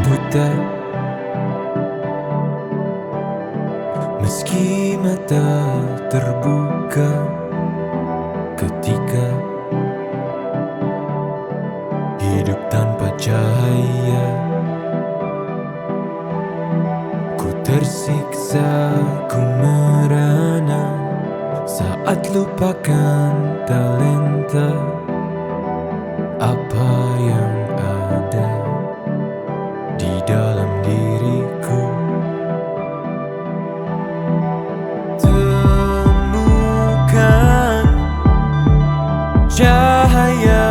buta, meski mata terbuka ketika hidup tanpa cahaya. Ku tersiksa, ku merana saat lupakan talenta apa yang ada di dalam diriku. Temukan cahaya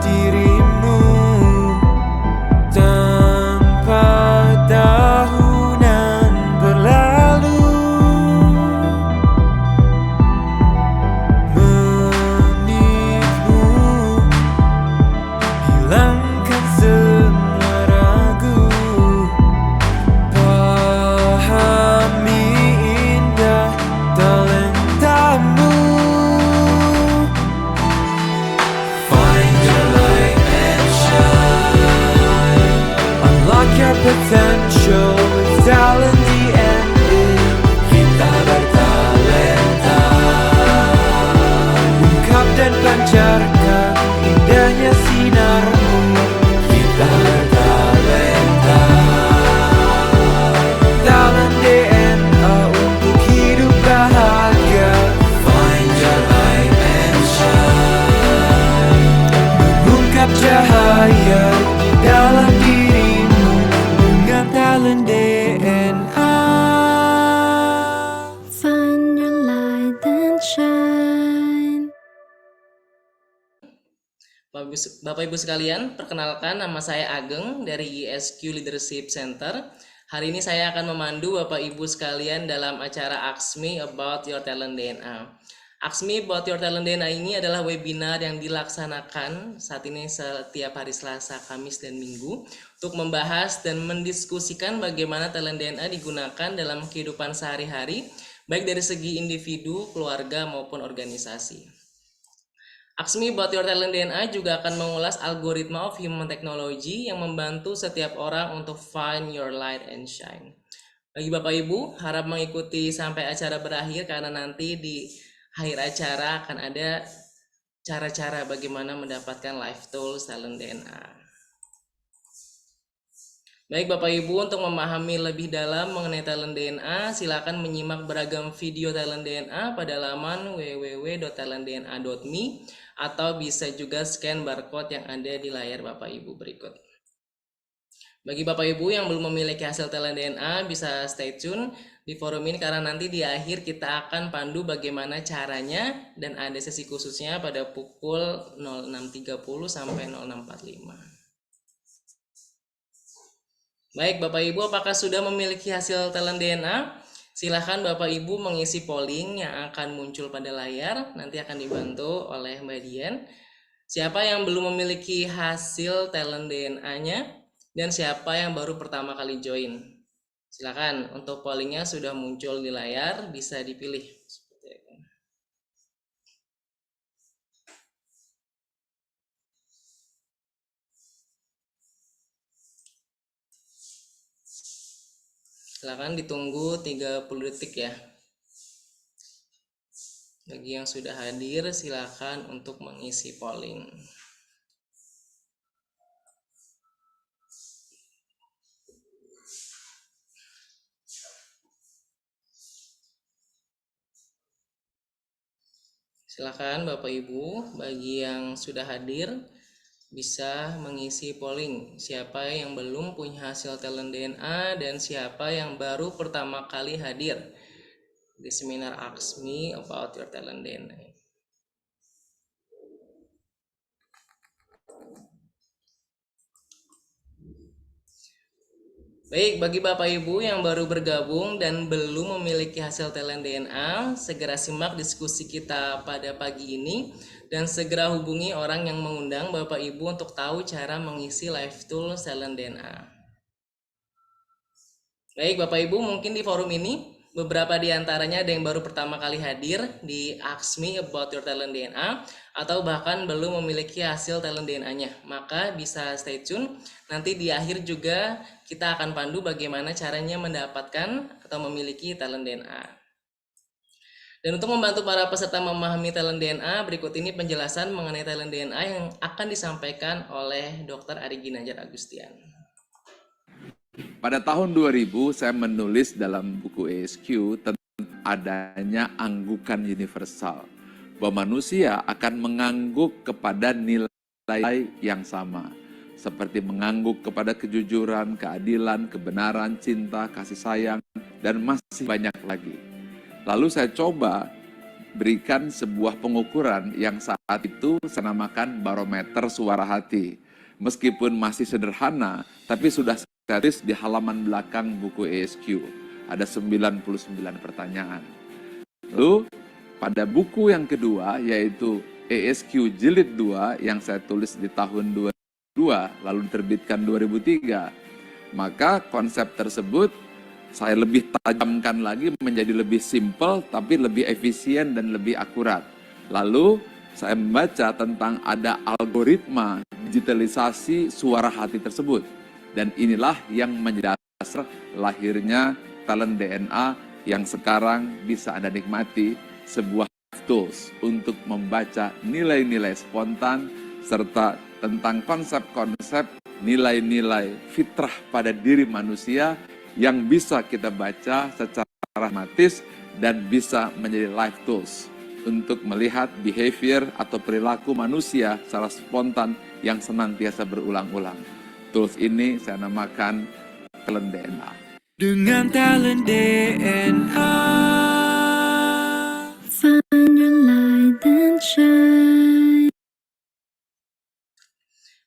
dirimu tanpa tahunan berlalu, menitmu hilangkan semua ragu, pahami indah talentamu. Find your light and shine, unlock your potential with talent DNA. Kita bertalenta, ungkap dan pancarkan indahnya sinarmu. Kita bertalenta, talent DNA untuk hidup bahagia. Find your light and shine, mengungkap cahaya di dalam dirimu dengan talent DNA. Find your light and shine. Bapak Ibu sekalian, perkenalkan nama saya Ageng dari ISQ Leadership Center. Hari ini saya akan memandu Bapak Ibu sekalian dalam acara Ask Me About Your Talent DNA. Ask Me About Your Talent DNA ini adalah webinar yang dilaksanakan saat ini setiap hari Selasa, Kamis, dan Minggu untuk membahas dan mendiskusikan bagaimana talent DNA digunakan dalam kehidupan sehari-hari, baik dari segi individu, keluarga, maupun organisasi. Ask Me About Your Talent DNA juga akan mengulas algoritma of human technology yang membantu setiap orang untuk find your light and shine. Bagi Bapak Ibu, harap mengikuti sampai acara berakhir karena nanti di akhir acara akan ada cara-cara bagaimana mendapatkan life tools talent DNA. Baik Bapak Ibu, untuk memahami lebih dalam mengenai talent DNA, silakan menyimak beragam video talent DNA pada laman www.talentdna.me atau bisa juga scan barcode yang ada di layar Bapak Ibu berikut. Bagi Bapak Ibu yang belum memiliki hasil talent DNA, bisa stay tune di forum ini karena nanti di akhir kita akan pandu bagaimana caranya dan ada sesi khususnya pada pukul 06.30 sampai 06.45. Baik Bapak Ibu, apakah sudah memiliki hasil talent DNA? Silahkan Bapak Ibu mengisi polling yang akan muncul pada layar. Nanti akan dibantu oleh Mbak Dian. Siapa yang belum memiliki hasil talent DNA-nya dan siapa yang baru pertama kali join? Silahkan, untuk pollingnya sudah muncul di layar, bisa dipilih. Silakan ditunggu 30 detik ya. Bagi yang sudah hadir, silakan untuk mengisi polling. Silakan Bapak Ibu, bagi yang sudah hadir bisa mengisi polling siapa yang belum punya hasil talent DNA dan siapa yang baru pertama kali hadir di seminar Ask Me About Your Talent DNA. Baik, bagi Bapak Ibu yang baru bergabung dan belum memiliki hasil talent DNA, segera simak diskusi kita pada pagi ini dan segera hubungi orang yang mengundang Bapak Ibu untuk tahu cara mengisi live tool talent DNA. Baik Bapak Ibu, mungkin di forum ini Beberapa di antaranya ada yang baru pertama kali hadir di Ask Me About Your Talent DNA atau bahkan belum memiliki hasil talent DNA-nya. Maka bisa stay tune. Nanti di akhir juga kita akan pandu bagaimana caranya mendapatkan atau memiliki talent DNA. Dan untuk membantu para peserta memahami talent DNA, berikut ini penjelasan mengenai talent DNA yang akan disampaikan oleh Dr. Ari Ginanjar Agustian. Pada tahun 2000, saya menulis dalam buku ESQ tentang adanya anggukan universal, bahwa manusia akan mengangguk kepada nilai yang sama, seperti mengangguk kepada kejujuran, keadilan, kebenaran, cinta, kasih sayang, dan masih banyak lagi. Lalu saya coba berikan sebuah pengukuran yang saat itu saya namakan barometer suara hati. Meskipun masih sederhana, tapi sudah saya tulis di halaman belakang buku ESQ. Ada 99 pertanyaan. Lalu pada buku yang kedua, yaitu ESQ Jilid 2 yang saya tulis di tahun 2002, lalu diterbitkan 2003, maka konsep tersebut saya lebih tajamkan lagi menjadi lebih simpel, tapi lebih efisien dan lebih akurat. Lalu saya membaca tentang ada algoritma digitalisasi suara hati tersebut. Dan inilah yang menjadi dasar lahirnya talent DNA yang sekarang bisa Anda nikmati, sebuah tools untuk membaca nilai-nilai spontan serta tentang konsep-konsep nilai-nilai fitrah pada diri manusia yang bisa kita baca secara pragmatis dan bisa menjadi life tools untuk melihat behavior atau perilaku manusia secara spontan yang senantiasa berulang-ulang. Tools ini saya namakan talent DNA. Dengan talent DNA. Find your light and shine.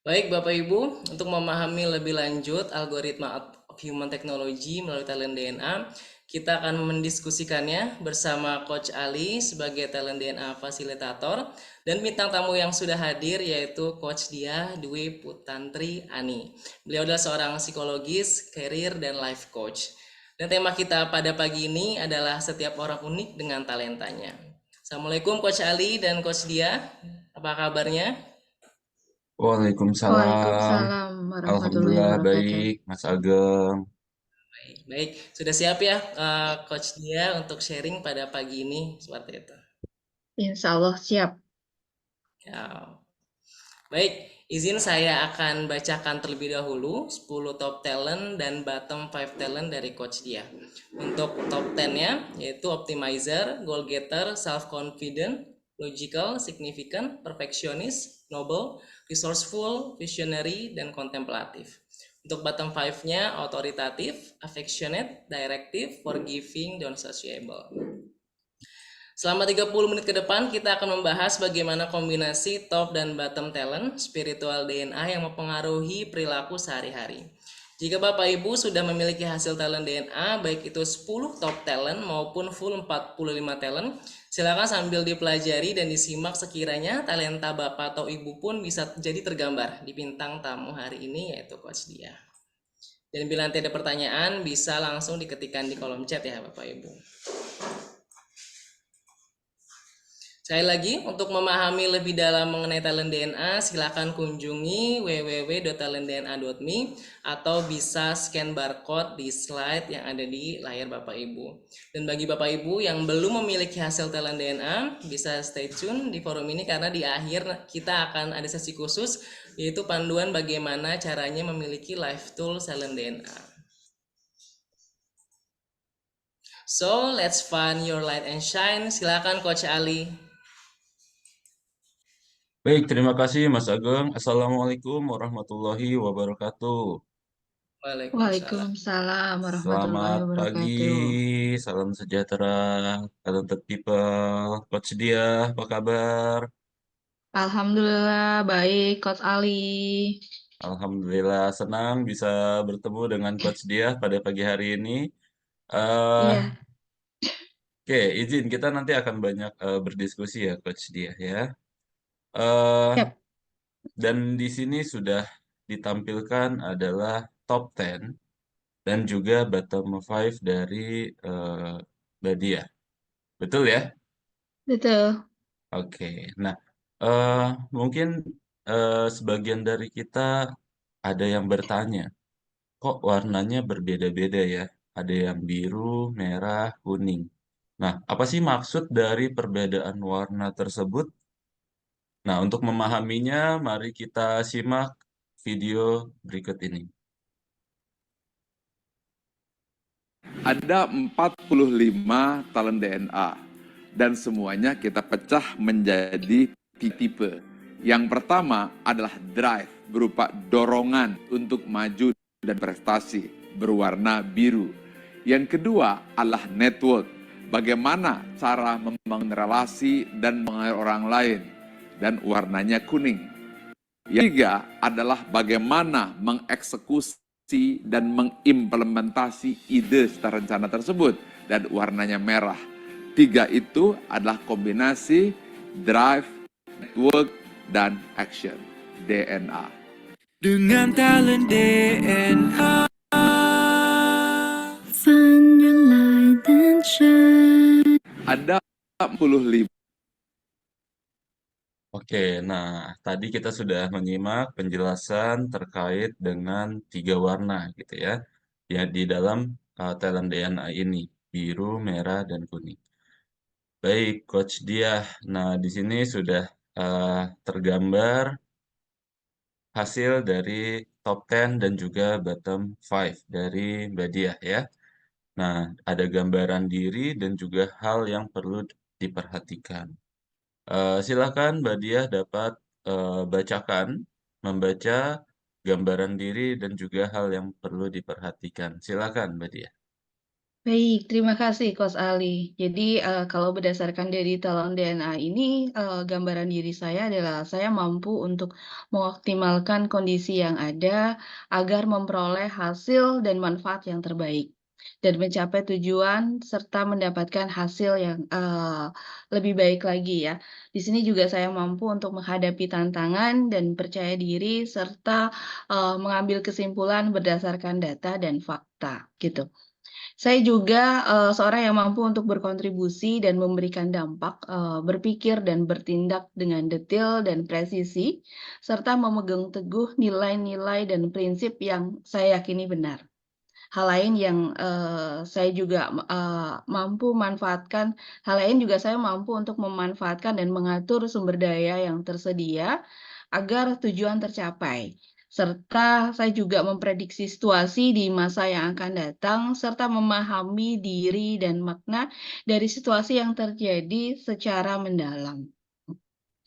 Baik Bapak Ibu, untuk memahami lebih lanjut algoritma of human technology melalui talent DNA, kita akan mendiskusikannya bersama Coach Ali sebagai talent DNA fasilitator dan bintang tamu yang sudah hadir yaitu Coach Diah Dwi Putantri Ani. Beliau adalah seorang psikologis, career, dan life coach. Dan tema kita pada pagi ini adalah setiap orang unik dengan talentanya. Assalamualaikum Coach Ali dan Coach Diah, apa kabarnya? Waalaikumsalam. Waalaikumsalam warahmatullahi Alhamdulillah wabarakatuh. baik, Mas Ageng. Baik, sudah siap ya Coach Dia untuk sharing pada pagi ini seperti itu. Insya Allah siap. Ya. Baik, izin saya akan bacakan terlebih dahulu 10 top talent dan bottom 5 talent dari Coach Dia. Untuk top 10-nya yaitu optimizer, goal getter, self-confident, logical, significant, perfectionist, noble, resourceful, visionary, dan kontemplatif. Untuk bottom 5-nya authoritative, affectionate, directive, forgiving, dan sociable. Selama 30 menit ke depan kita akan membahas bagaimana kombinasi top dan bottom talent spiritual DNA yang mempengaruhi perilaku sehari-hari. Jika Bapak Ibu sudah memiliki hasil talent DNA, baik itu 10 top talent maupun full 45 talent, silakan sambil dipelajari dan disimak sekiranya talenta Bapak atau Ibu pun bisa jadi tergambar di bintang tamu hari ini yaitu Coach Dia. Dan bila nanti ada pertanyaan bisa langsung diketikkan di kolom chat ya Bapak Ibu. Sekali lagi, untuk memahami lebih dalam mengenai talent DNA, silakan kunjungi www.talentdna.me atau bisa scan barcode di slide yang ada di layar Bapak Ibu. Dan bagi Bapak Ibu yang belum memiliki hasil talent DNA, bisa stay tune di forum ini karena di akhir kita akan ada sesi khusus yaitu panduan bagaimana caranya memiliki life tool talent DNA. So, let's find your light and shine. Silakan Coach Ali. Baik, terima kasih Mas Ageng. Assalamualaikum warahmatullahi wabarakatuh. Waalaikumsalam warahmatullahi Selamat pagi, wabarakatuh. salam sejahtera, talented people. Coach Dia, apa kabar? Alhamdulillah baik Coach Ali. Alhamdulillah senang bisa bertemu dengan Coach Dia pada pagi hari ini. Iya. Oke, izin kita nanti akan banyak berdiskusi ya Coach Dia ya. Eh, Siap. Dan di sini sudah ditampilkan adalah top 10 dan juga bottom 5 dari Mbak Diah. Betul ya? Betul. Oke. Nah, mungkin sebagian dari kita ada yang bertanya, kok warnanya berbeda-beda ya? Ada yang biru, merah, kuning. Nah, apa sih maksud dari perbedaan warna tersebut? Nah, untuk memahaminya, mari kita simak video berikut ini. Ada 45 talent DNA dan semuanya kita pecah menjadi tipe. Yang pertama adalah drive, berupa dorongan untuk maju dan prestasi, berwarna biru. Yang kedua adalah network, bagaimana cara membangun relasi dan mengalir orang lain, dan warnanya kuning. Yang ketiga adalah bagaimana mengeksekusi dan mengimplementasi ide secara rencana tersebut, dan warnanya merah. Tiga itu adalah kombinasi drive, network, dan action, DNA. dengan talent DNA. Find your light and shine. Ada 45. Oke, nah tadi kita sudah menyimak penjelasan terkait dengan 3 warna gitu ya, ya di dalam talent DNA ini, biru, merah, dan kuning. Baik, Coach Diah. Nah, di sini sudah tergambar hasil dari top 10 dan juga bottom 5 dari Mbak Diah ya. Nah, ada gambaran diri dan juga hal yang perlu diperhatikan. Silakan Mbak Diah dapat membaca gambaran diri dan juga hal yang perlu diperhatikan. Silakan Mbak Diah. Baik, terima kasih Coach Ali. Jadi kalau berdasarkan dari talent DNA ini, gambaran diri saya adalah saya mampu untuk mengoptimalkan kondisi yang ada agar memperoleh hasil dan manfaat yang terbaik dan mencapai tujuan serta mendapatkan hasil yang lebih baik lagi ya. Di sini juga saya mampu untuk menghadapi tantangan dan percaya diri serta mengambil kesimpulan berdasarkan data dan fakta gitu. Saya juga, seorang yang mampu untuk berkontribusi dan memberikan dampak, berpikir dan bertindak dengan detail dan presisi, serta memegang teguh nilai-nilai dan prinsip yang saya yakini benar. Hal lain yang, saya juga, hal lain juga saya mampu untuk memanfaatkan dan mengatur sumber daya yang tersedia agar tujuan tercapai. Serta saya juga memprediksi situasi di masa yang akan datang, serta memahami diri dan makna dari situasi yang terjadi secara mendalam.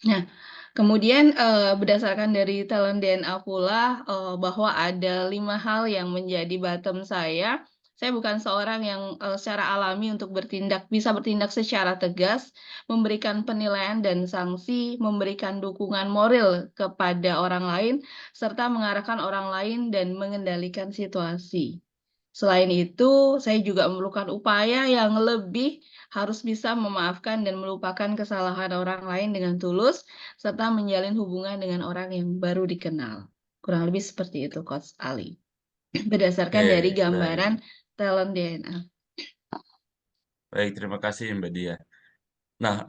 Nah, kemudian, berdasarkan dari talent DNA pula, bahwa ada 5 hal yang menjadi bottom saya. Saya bukan seorang yang, secara alami untuk bisa bertindak secara tegas, memberikan penilaian dan sanksi, memberikan dukungan moral kepada orang lain, serta mengarahkan orang lain dan mengendalikan situasi. Selain itu, saya juga memerlukan upaya yang lebih, harus bisa memaafkan dan melupakan kesalahan orang lain dengan tulus, serta menjalin hubungan dengan orang yang baru dikenal. Kurang lebih seperti itu, Coach Ali. Berdasarkan dari Oke, gambaran baik. talent DNA. Baik, terima kasih Mbak Diah. Nah,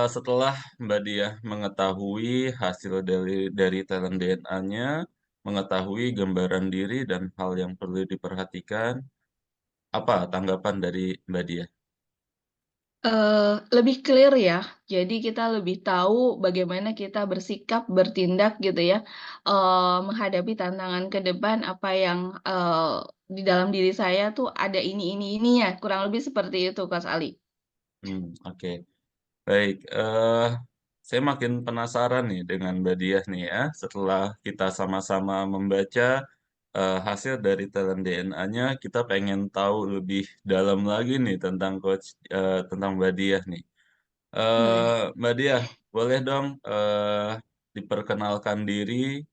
setelah Mbak Diah mengetahui hasil dari talent DNA-nya, mengetahui gambaran diri dan hal yang perlu diperhatikan, apa tanggapan dari Mbak Diah? Lebih clear ya, jadi kita lebih tahu bagaimana kita bersikap, bertindak gitu ya, menghadapi tantangan ke depan apa yang, di dalam diri saya tuh ada ini ya, kurang lebih seperti itu, Coach Ali. Oke. Baik, saya makin penasaran nih dengan Mbak Diah nih ya, setelah kita sama-sama membaca, hasil dari talent DNA-nya, kita pengen tahu lebih dalam lagi nih tentang Mbak Diah nih. Mhm. Mbak Diah, boleh dong, diperkenalkan diri,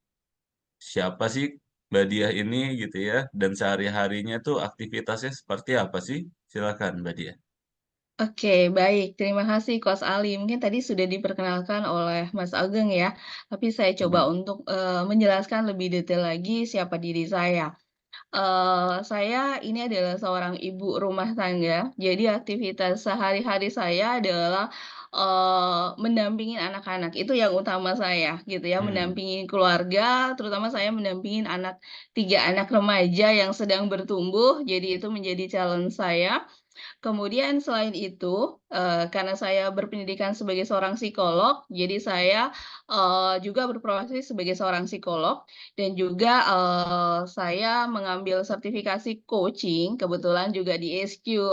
siapa sih Mbak Diah ini gitu ya, dan sehari-harinya tuh aktivitasnya seperti apa sih? Silakan Mbak Diah. Oke, baik. Terima kasih, Coach Ali. Mungkin tadi sudah diperkenalkan oleh Mas Ageng ya, tapi saya coba Mhm, untuk, menjelaskan lebih detail lagi siapa diri saya. Saya ini adalah seorang ibu rumah tangga, jadi aktivitas sehari-hari saya adalah, mendampingin anak-anak, itu yang utama saya, gitu ya, Hmm. mendampingi keluarga, terutama saya mendampingin 3 anak remaja yang sedang bertumbuh, jadi itu menjadi challenge saya. Kemudian selain itu, karena saya berpendidikan sebagai seorang psikolog, jadi saya, juga berprofesi sebagai seorang psikolog dan juga, saya mengambil sertifikasi coaching, kebetulan juga di SQ,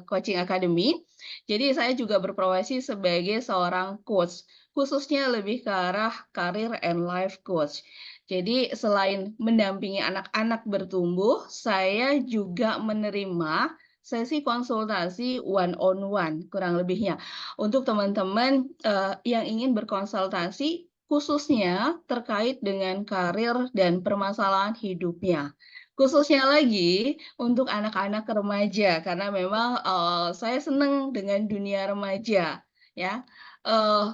Coaching Academy. Jadi saya juga berprofesi sebagai seorang coach, khususnya lebih ke arah career and life coach. Jadi selain mendampingi anak-anak bertumbuh, saya juga menerima sesi konsultasi one on one kurang lebihnya, untuk teman-teman, yang ingin berkonsultasi khususnya terkait dengan karir dan permasalahan hidupnya. Khususnya lagi untuk anak-anak remaja karena memang, saya seneng dengan dunia remaja ya,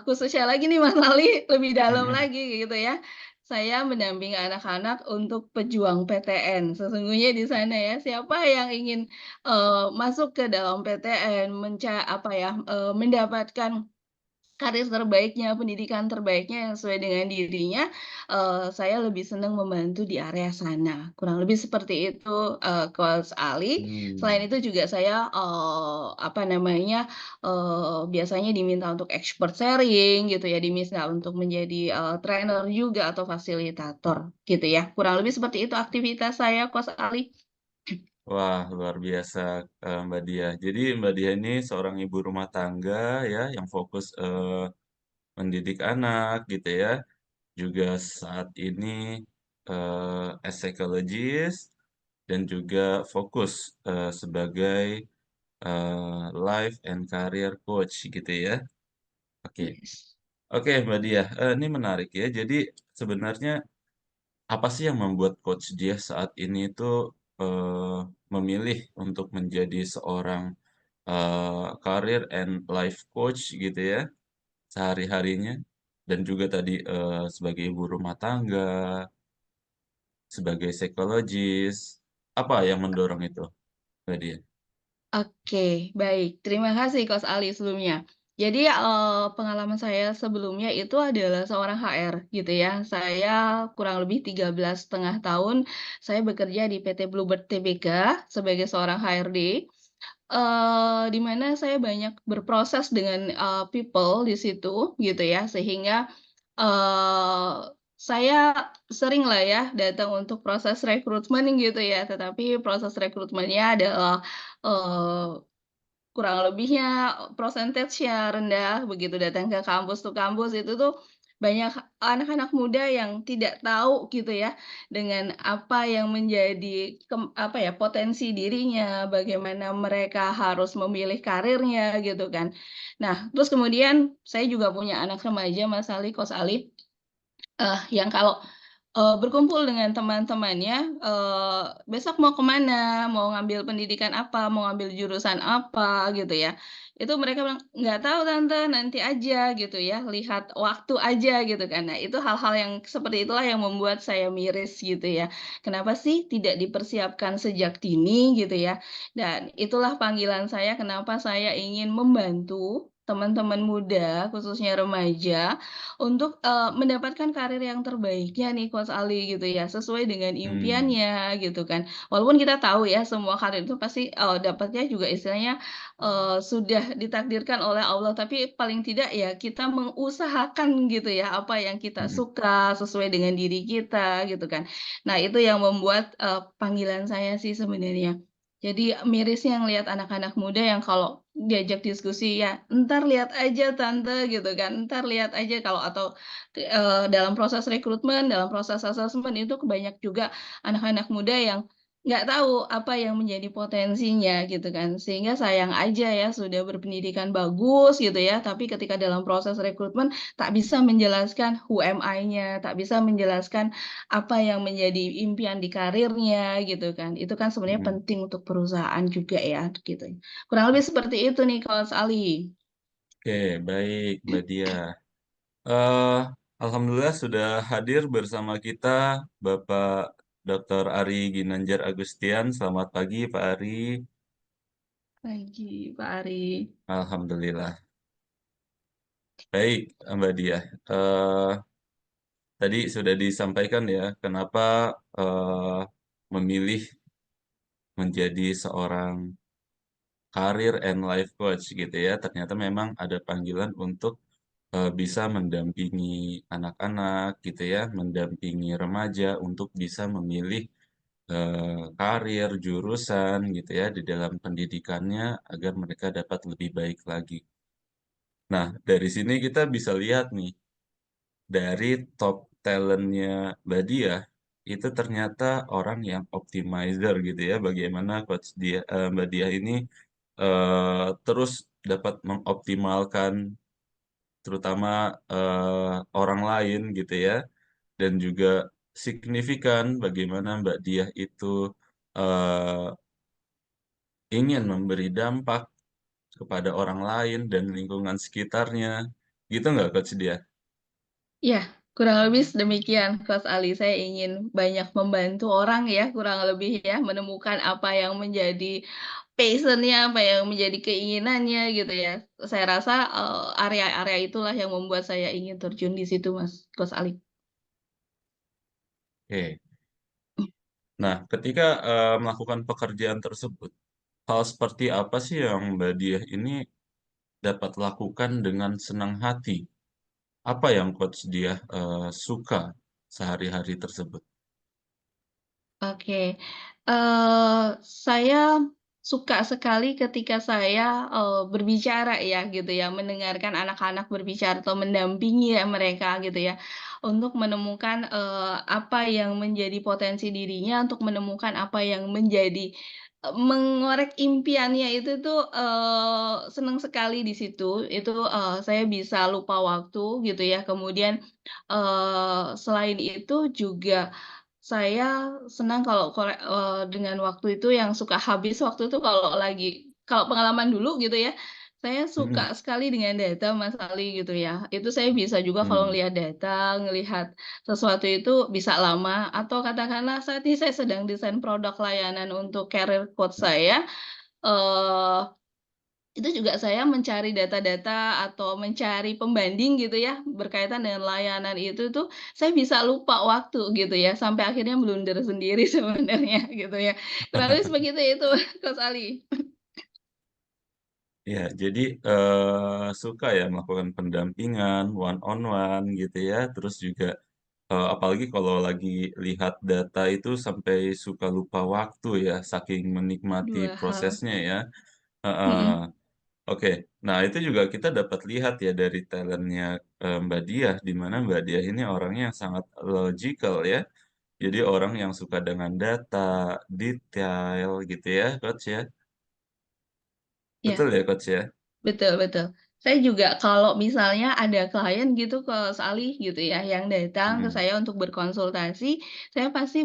khususnya lagi nih Mas Ali lebih dalam Mm-mm. lagi gitu ya. Saya mendampingi anak-anak untuk pejuang PTN. Sesungguhnya di sana ya, siapa yang ingin masuk ke dalam PTN, mendapatkan karir terbaiknya, pendidikan terbaiknya yang sesuai dengan dirinya, saya lebih senang membantu di area sana. Kurang lebih seperti itu, Coach Ali. Selain Hmm. itu juga saya, biasanya diminta untuk expert sharing gitu ya, diminta untuk menjadi, trainer juga atau fasilitator gitu ya. Kurang lebih seperti itu aktivitas saya, Coach Ali. Wah, luar biasa, Mbak Diah. Jadi Mbak Diah ini seorang ibu rumah tangga ya, yang fokus mendidik anak gitu ya. Juga saat ini as psychologist dan juga fokus sebagai life and career coach gitu ya. Oke, Yes. oke Mbak Diah, ini menarik ya. Jadi sebenarnya apa sih yang membuat coach Diah saat ini itu eh, memilih untuk menjadi seorang career and life coach gitu ya sehari-harinya dan juga tadi sebagai ibu rumah tangga, sebagai psikologis, apa yang mendorong itu, Mbak Diah? Oke, baik. Terima kasih Coach Ali sebelumnya. Jadi, pengalaman saya sebelumnya itu adalah seorang HR gitu ya. Saya kurang lebih 13,5 tahun saya bekerja di PT Bluebird Tbk sebagai seorang HRD, di mana saya banyak berproses dengan, people di situ gitu ya, sehingga Eee, saya seringlah ya datang untuk proses rekrutmen gitu ya, tetapi proses rekrutmennya adalah, eee, kurang lebihnya persentase-nya rendah begitu datang ke kampus to kampus itu tuh banyak anak-anak muda yang tidak tahu gitu ya, dengan apa yang menjadi potensi dirinya, bagaimana mereka harus memilih karirnya gitu kan. Nah, terus kemudian saya juga punya anak remaja Mas Ali, Kos Ali. Yang kalau, berkumpul dengan teman-temannya, "Besok mau ke mana? Mau ngambil pendidikan apa? Mau ngambil jurusan apa?" Gitu ya. Itu mereka bilang, "Nggak tahu Tante, nanti aja," gitu ya, "lihat waktu aja," gitu kan. Nah, itu hal-hal yang seperti itulah yang membuat saya miris gitu ya. Kenapa sih tidak dipersiapkan sejak dini gitu ya. Dan itulah panggilan saya kenapa saya ingin membantu teman-teman muda, khususnya remaja, untuk, mendapatkan karir yang terbaiknya nih Coach Ali gitu ya, sesuai dengan Hmm. impiannya gitu kan. Walaupun kita tahu ya semua karir itu pasti, dapatnya juga istilahnya, sudah ditakdirkan oleh Allah, tapi paling tidak ya kita mengusahakan gitu ya, apa yang kita Mm-mm. suka, sesuai dengan diri kita gitu kan. Nah itu yang membuat, panggilan saya sih sebenarnya. Jadi mirisnya ngelihat anak-anak muda yang kalau diajak diskusi, ya, "Entar lihat aja Tante," gitu kan, "entar lihat aja," kalau atau dalam proses rekrutmen, dalam proses asesmen itu banyak juga anak-anak muda yang nggak tahu apa yang menjadi potensinya gitu kan. Sehingga sayang aja ya sudah berpendidikan bagus gitu ya, tapi ketika dalam proses rekrutmen tak bisa menjelaskan who am I-nya, tak bisa menjelaskan apa yang menjadi impian di karirnya gitu kan. Itu kan sebenarnya Mm-mm. penting untuk perusahaan juga ya gitu. Kurang lebih seperti itu nih Coach Ali. Oke, baik, Mbak Diah. Eh, Alhamdulillah sudah hadir bersama kita Bapak Dr. Ari Ginanjar Agustian. Selamat pagi, Pak Ari. Pagi, Pak Ari. Alhamdulillah. Baik, Mbak Diah. Tadi sudah disampaikan ya, kenapa memilih menjadi seorang career and life coach gitu ya. Ternyata memang ada panggilan untuk bisa mendampingi anak-anak gitu ya, mendampingi remaja untuk bisa memilih karir, jurusan gitu ya di dalam pendidikannya agar mereka dapat lebih baik lagi. Nah, dari sini kita bisa lihat nih, dari top talentnya Mbak Diah, itu ternyata orang yang optimizer gitu ya, bagaimana Mbak Diah ini terus dapat mengoptimalkan terutama orang lain gitu ya, dan juga signifikan bagaimana Mbak Diah itu eh, ingin memberi dampak kepada orang lain dan lingkungan sekitarnya. Gitu nggak Coach Diah? Ya, kurang lebih demikian, Coach Ali. Saya ingin banyak membantu orang ya, kurang lebih ya, menemukan apa yang menjadi passion-nya, apa yang menjadi keinginannya gitu ya. Saya rasa area-area itulah yang membuat saya ingin terjun di situ, Mas Coach Ali. Oke. Nah, ketika melakukan pekerjaan tersebut, hal seperti apa sih yang Mbak Diah ini dapat lakukan dengan senang hati? Apa yang Coach Diah suka sehari-hari tersebut? Oke, saya suka sekali ketika saya, berbicara ya gitu ya, mendengarkan anak-anak berbicara atau mendampingi ya mereka gitu ya, untuk menemukan, apa yang menjadi potensi dirinya, untuk menemukan apa yang menjadi mengorek impiannya itu tuh, senang sekali di situ. Itu, saya bisa lupa waktu gitu ya. Kemudian, selain itu juga saya senang dengan waktu itu yang suka habis waktu itu kalau pengalaman dulu gitu ya, saya Mhm. suka sekali dengan data Mas Ali gitu ya. Itu saya bisa juga kalau Hmm. ngelihat data, ngelihat sesuatu itu bisa lama atau katakanlah saat ini saya sedang desain produk layanan untuk career coach saya, eee itu juga saya mencari data-data atau mencari pembanding gitu ya, berkaitan dengan layanan itu tuh, saya bisa lupa waktu gitu ya, sampai akhirnya blunder sendiri sebenarnya gitu ya. Kurang lebih sebegitu itu, Coach Ali. Ya, jadi suka ya melakukan pendampingan one on one gitu ya, terus juga apalagi kalau lagi lihat data itu sampai suka lupa waktu ya, saking menikmati 2 hal. prosesnya ya. Heeh. Mhm, Oke, nah itu juga kita dapat lihat ya dari talentnya Mbak Diah, di mana Mbak Diah ini orangnya yang sangat logical ya. Jadi orang yang suka dengan data, detail gitu ya, Coach ya. iya. Betul ya, Coach ya? Betul betul. Saya juga kalau misalnya ada klien gitu ke Sali gitu ya, yang datang ke Mhm. saya untuk berkonsultasi, saya pasti,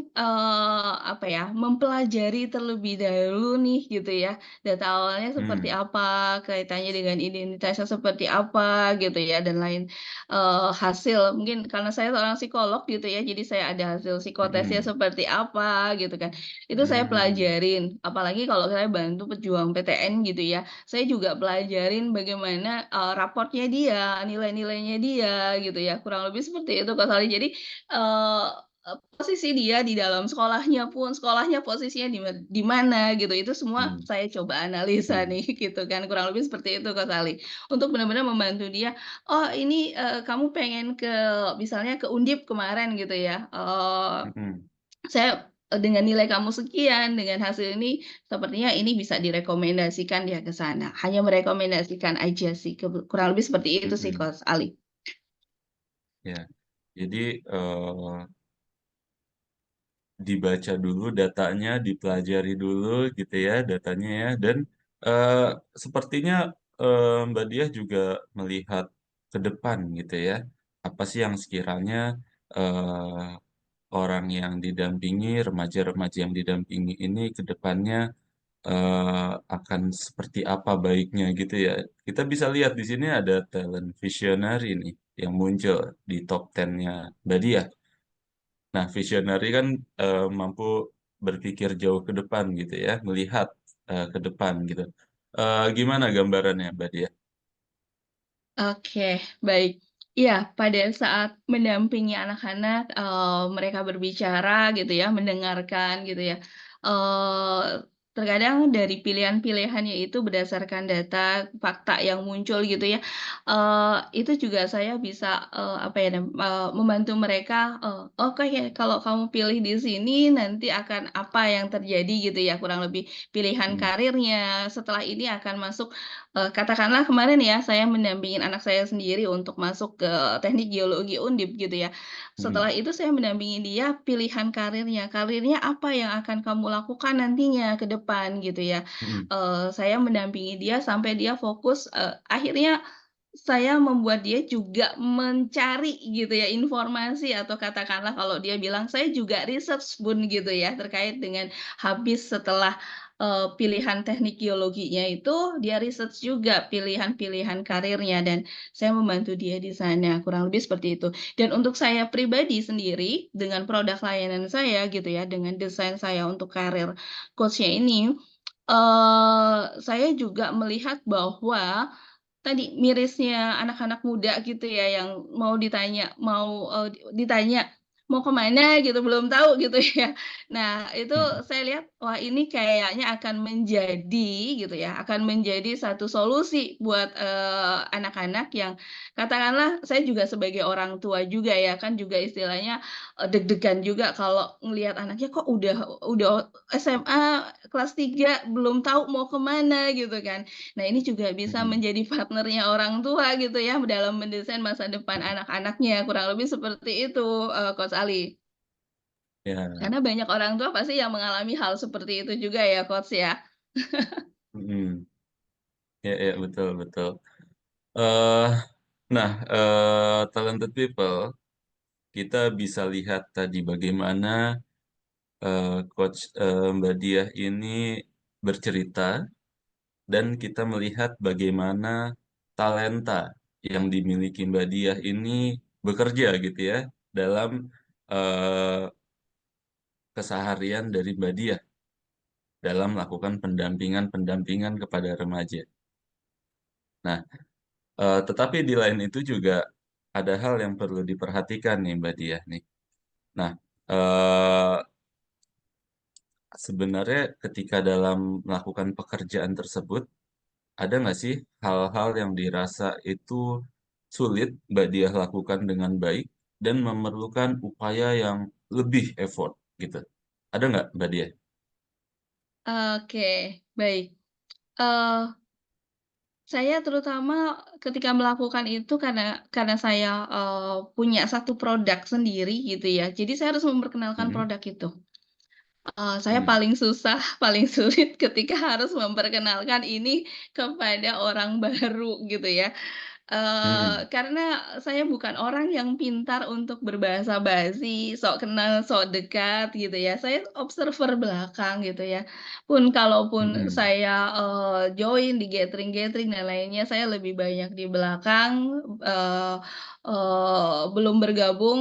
apa ya, mempelajari terlebih dahulu nih gitu ya, data awalnya seperti Hmm. apa, kaitannya dengan identitasnya seperti apa gitu ya, dan lain, hasil mungkin karena saya seorang psikolog gitu ya, jadi saya ada hasil psikotesnya Mhm. seperti apa gitu kan. Itu saya Mmm. pelajarin, apalagi kalau saya bantu pejuang PTN gitu ya, saya juga pelajarin bagaimana, raportnya dia, nilai-nilainya dia, gitu ya. Kurang lebih seperti itu Kak Sali. Jadi, eee posisi dia di dalam sekolahnya pun, sekolahnya posisinya di mana gitu, itu semua Mhm. saya coba analisa Mhm. nih, gitu kan. Kurang lebih seperti itu Kak Sali. Untuk benar-benar membantu dia, "Oh ini, kamu pengen ke" misalnya ke Undip kemarin gitu ya, Mhm. dengan nilai kamu sekian, dengan hasil ini, sepertinya ini bisa direkomendasikan dia ke sana. Hanya merekomendasikan aja sih, kurang lebih seperti itu sih, Mhm. Coach Ali. Ya. Jadi, dibaca dulu datanya, dipelajari dulu gitu ya datanya ya, dan, eee, sepertinya, Mbak Diah juga melihat ke depan gitu ya. Apa sih yang sekiranya, eee, orang yang didampingi, remaja-remaja yang didampingi ini ke depannya, akan seperti apa baiknya gitu ya. Kita bisa lihat di sini ada talent visionary nih yang muncul di top 10-nya Mbak Diah. Nah, visionary kan mampu berpikir jauh ke depan gitu ya, melihat ke depan gitu. Gimana gambarannya, Mbak Dia? Oke, baik. Iya, pada saat mendampingi anak-anak, mereka berbicara gitu ya, mendengarkan gitu ya, terkadang dari pilihan-pilihannya itu berdasarkan data, fakta yang muncul gitu ya, itu juga saya bisa, apa ya membantu mereka, "Oke ya, kalau kamu pilih di sini nanti akan apa yang terjadi," gitu ya, kurang lebih pilihan Hmm. karirnya, setelah ini akan masuk. Katakanlah kemarin ya, saya mendampingin anak saya sendiri untuk masuk ke Teknik Geologi Undip gitu ya. Hmm. Setelah itu saya mendampingi dia pilihan karirnya, karirnya apa yang akan kamu lakukan nantinya ke depan gitu ya. Hmm. Saya mendampingi dia sampai dia fokus, akhirnya saya membuat dia juga mencari gitu ya informasi atau katakanlah kalau dia bilang, "Saya juga research Bun," gitu ya, terkait dengan habis setelah pilihan teknik geologinya itu, dia research juga pilihan-pilihan karirnya dan saya membantu dia di sana, kurang lebih seperti itu. Dan untuk saya pribadi sendiri, dengan produk layanan saya gitu ya, dengan desain saya untuk karir coach-nya ini, saya juga melihat bahwa tadi mirisnya anak-anak muda gitu ya, yang mau ditanya ditanya, "Mau ke mana?" Gitu, belum tahu gitu ya. Nah, itu Hmm. saya lihat, wah ini kayaknya akan menjadi gitu ya, akan menjadi satu solusi buat, anak-anak yang katakanlah saya juga sebagai orang tua juga ya, kan juga istilahnya, deg-degan juga kalau ngelihat anaknya kok udah SMA kelas 3 belum tahu mau ke mana gitu kan. Nah, ini juga bisa Hmm. menjadi partnernya orang tua gitu ya, dalam mendesain masa depan anak-anaknya, kurang lebih seperti itu, Coach Ali. Ya. Karena banyak orang tua pasti yang mengalami hal seperti itu juga ya, Coach, ya? Hmm. Ya, ya, betul, betul. eh nah, talented people, kita bisa lihat tadi bagaimana Coach Mbak Diah ini bercerita, dan kita melihat bagaimana talenta yang dimiliki Mbak Diah ini bekerja gitu ya dalam eh, keseharian dari Mbak Diah dalam melakukan pendampingan-pendampingan kepada remaja. Nah, tetapi di lain itu juga ada hal yang perlu diperhatikan nih Mbak Diah nih. Nah, eh, sebenarnya ketika dalam melakukan pekerjaan tersebut, ada nggak sih hal-hal yang dirasa itu sulit Mbak Diah lakukan dengan baik dan memerlukan upaya yang lebih effort gitu? Ada nggak Mbak Diah? Oke, baik. Eee, saya terutama ketika melakukan itu karena saya, punya satu produk sendiri gitu ya, jadi saya harus memperkenalkan Mm-mm. produk itu. Saya Mm. paling susah, paling sulit ketika harus memperkenalkan ini kepada orang baru gitu ya. Mm. Karena saya bukan orang yang pintar untuk berbahasa basi, sok kenal, sok dekat gitu ya. Saya observer belakang gitu ya. Kalaupun Mm-mm. saya, join di gathering-gathering dan lainnya, saya lebih banyak di belakang, eee belum bergabung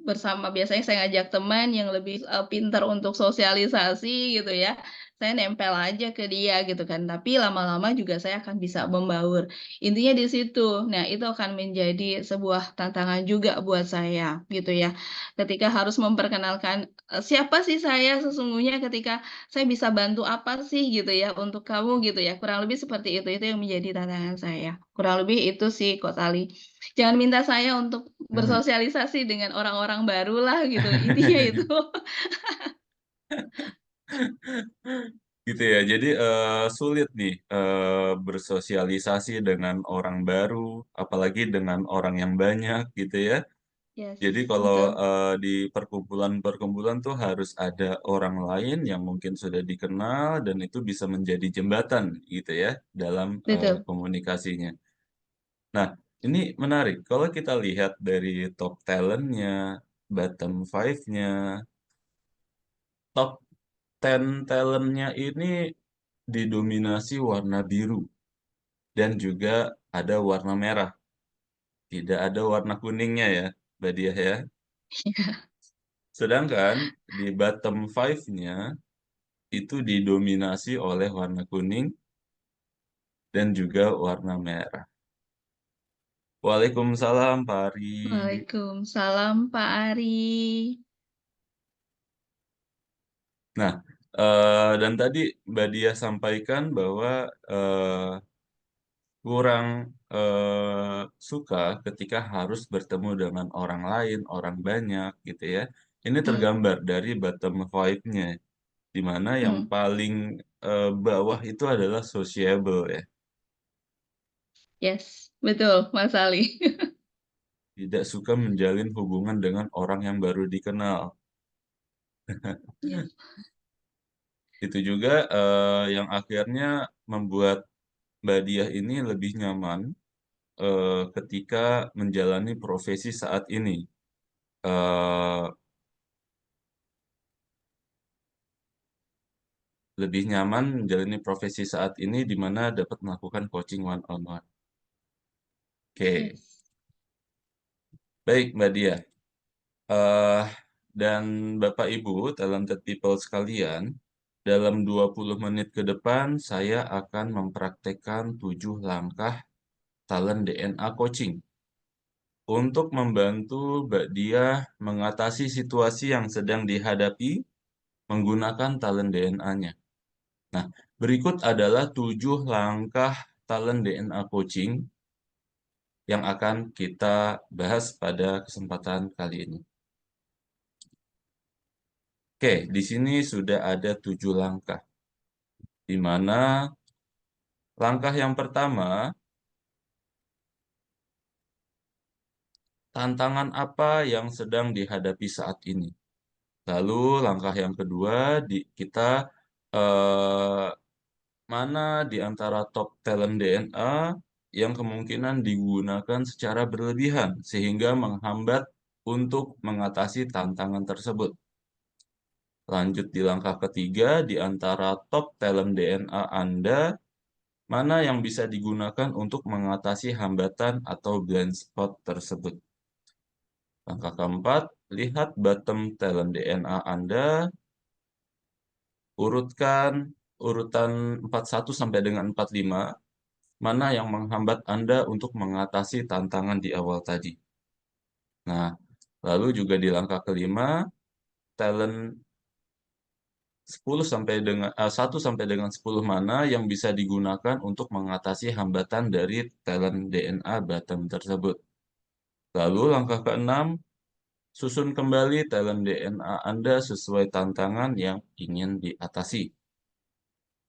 bersama biasanya saya ngajak teman yang lebih, pintar untuk sosialisasi gitu ya. Saya nempel aja ke dia gitu kan, tapi lama-lama juga saya akan bisa membaur. Intinya di situ. Nah, itu akan menjadi sebuah tantangan juga buat saya, gitu ya. Ketika harus memperkenalkan, siapa sih saya sesungguhnya ketika saya bisa bantu apa sih gitu ya untuk kamu gitu ya, kurang lebih seperti itu yang menjadi tantangan saya. Kurang lebih itu sih Coach Ali. Jangan minta saya untuk Mm. bersosialisasi dengan orang-orang baru lah gitu, intinya itu. Gitu ya. Jadi sulit nih bersosialisasi dengan orang baru, apalagi dengan orang yang banyak gitu ya. Yes, Jadi kalau betul di perkumpulan-perkumpulan tuh harus ada orang lain yang mungkin sudah dikenal dan itu bisa menjadi jembatan gitu ya dalam betul. komunikasinya. Nah, ini menarik. Kalau kita lihat dari top talentnya, bottom five-nya, top 10 talentnya ini didominasi warna biru dan juga ada warna merah. Tidak ada warna kuningnya ya, Mbak Diah ya. Sedangkan di bottom 5-nya itu didominasi oleh warna kuning dan juga warna merah. Waalaikumsalam Pak Ari. Waalaikumsalam Pak Ari. Nah, dan tadi Mbak Dia sampaikan bahwa kurang suka ketika harus bertemu dengan orang lain, orang banyak gitu ya. Ini Hmm, tergambar dari bottom 5-nya, di mana yang hmm. paling bawah itu adalah sociable ya. Yes, betul Mas Ali. Tidak suka menjalin hubungan dengan orang yang baru dikenal. Yes. Itu juga yang akhirnya membuat Mbak Diah ini lebih nyaman ketika menjalani profesi saat ini. Eh, Lebih nyaman menjalani profesi saat ini di mana dapat melakukan coaching one on one. Oke, Yes. baik Mbak Diah. Eh, dan Bapak Ibu, talented people sekalian, dalam 20 menit ke depan saya akan mempraktekkan 7 langkah talent DNA coaching untuk membantu Mbak Diah mengatasi situasi yang sedang dihadapi menggunakan talent DNA-nya. Nah, berikut adalah 7 langkah talent DNA coaching yang akan kita bahas pada kesempatan kali ini. Oke, di sini sudah ada 7 langkah, di mana langkah yang pertama, tantangan apa yang sedang dihadapi saat ini. Lalu langkah yang kedua, kita eh, mana di antara top talent DNA yang kemungkinan digunakan secara berlebihan sehingga menghambat untuk mengatasi tantangan tersebut. Lanjut di langkah ketiga, di antara top talent DNA Anda, mana yang bisa digunakan untuk mengatasi hambatan atau blind spot tersebut. Langkah keempat, lihat bottom talent DNA Anda, urutkan urutan 41 sampai dengan 45, mana yang menghambat Anda untuk mengatasi tantangan di awal tadi. Nah, lalu juga di langkah kelima, talent 1 sampai dengan 10 mana yang bisa digunakan untuk mengatasi hambatan dari talent DNA bottom tersebut. Lalu langkah keenam, susun kembali talent DNA Anda sesuai tantangan yang ingin diatasi.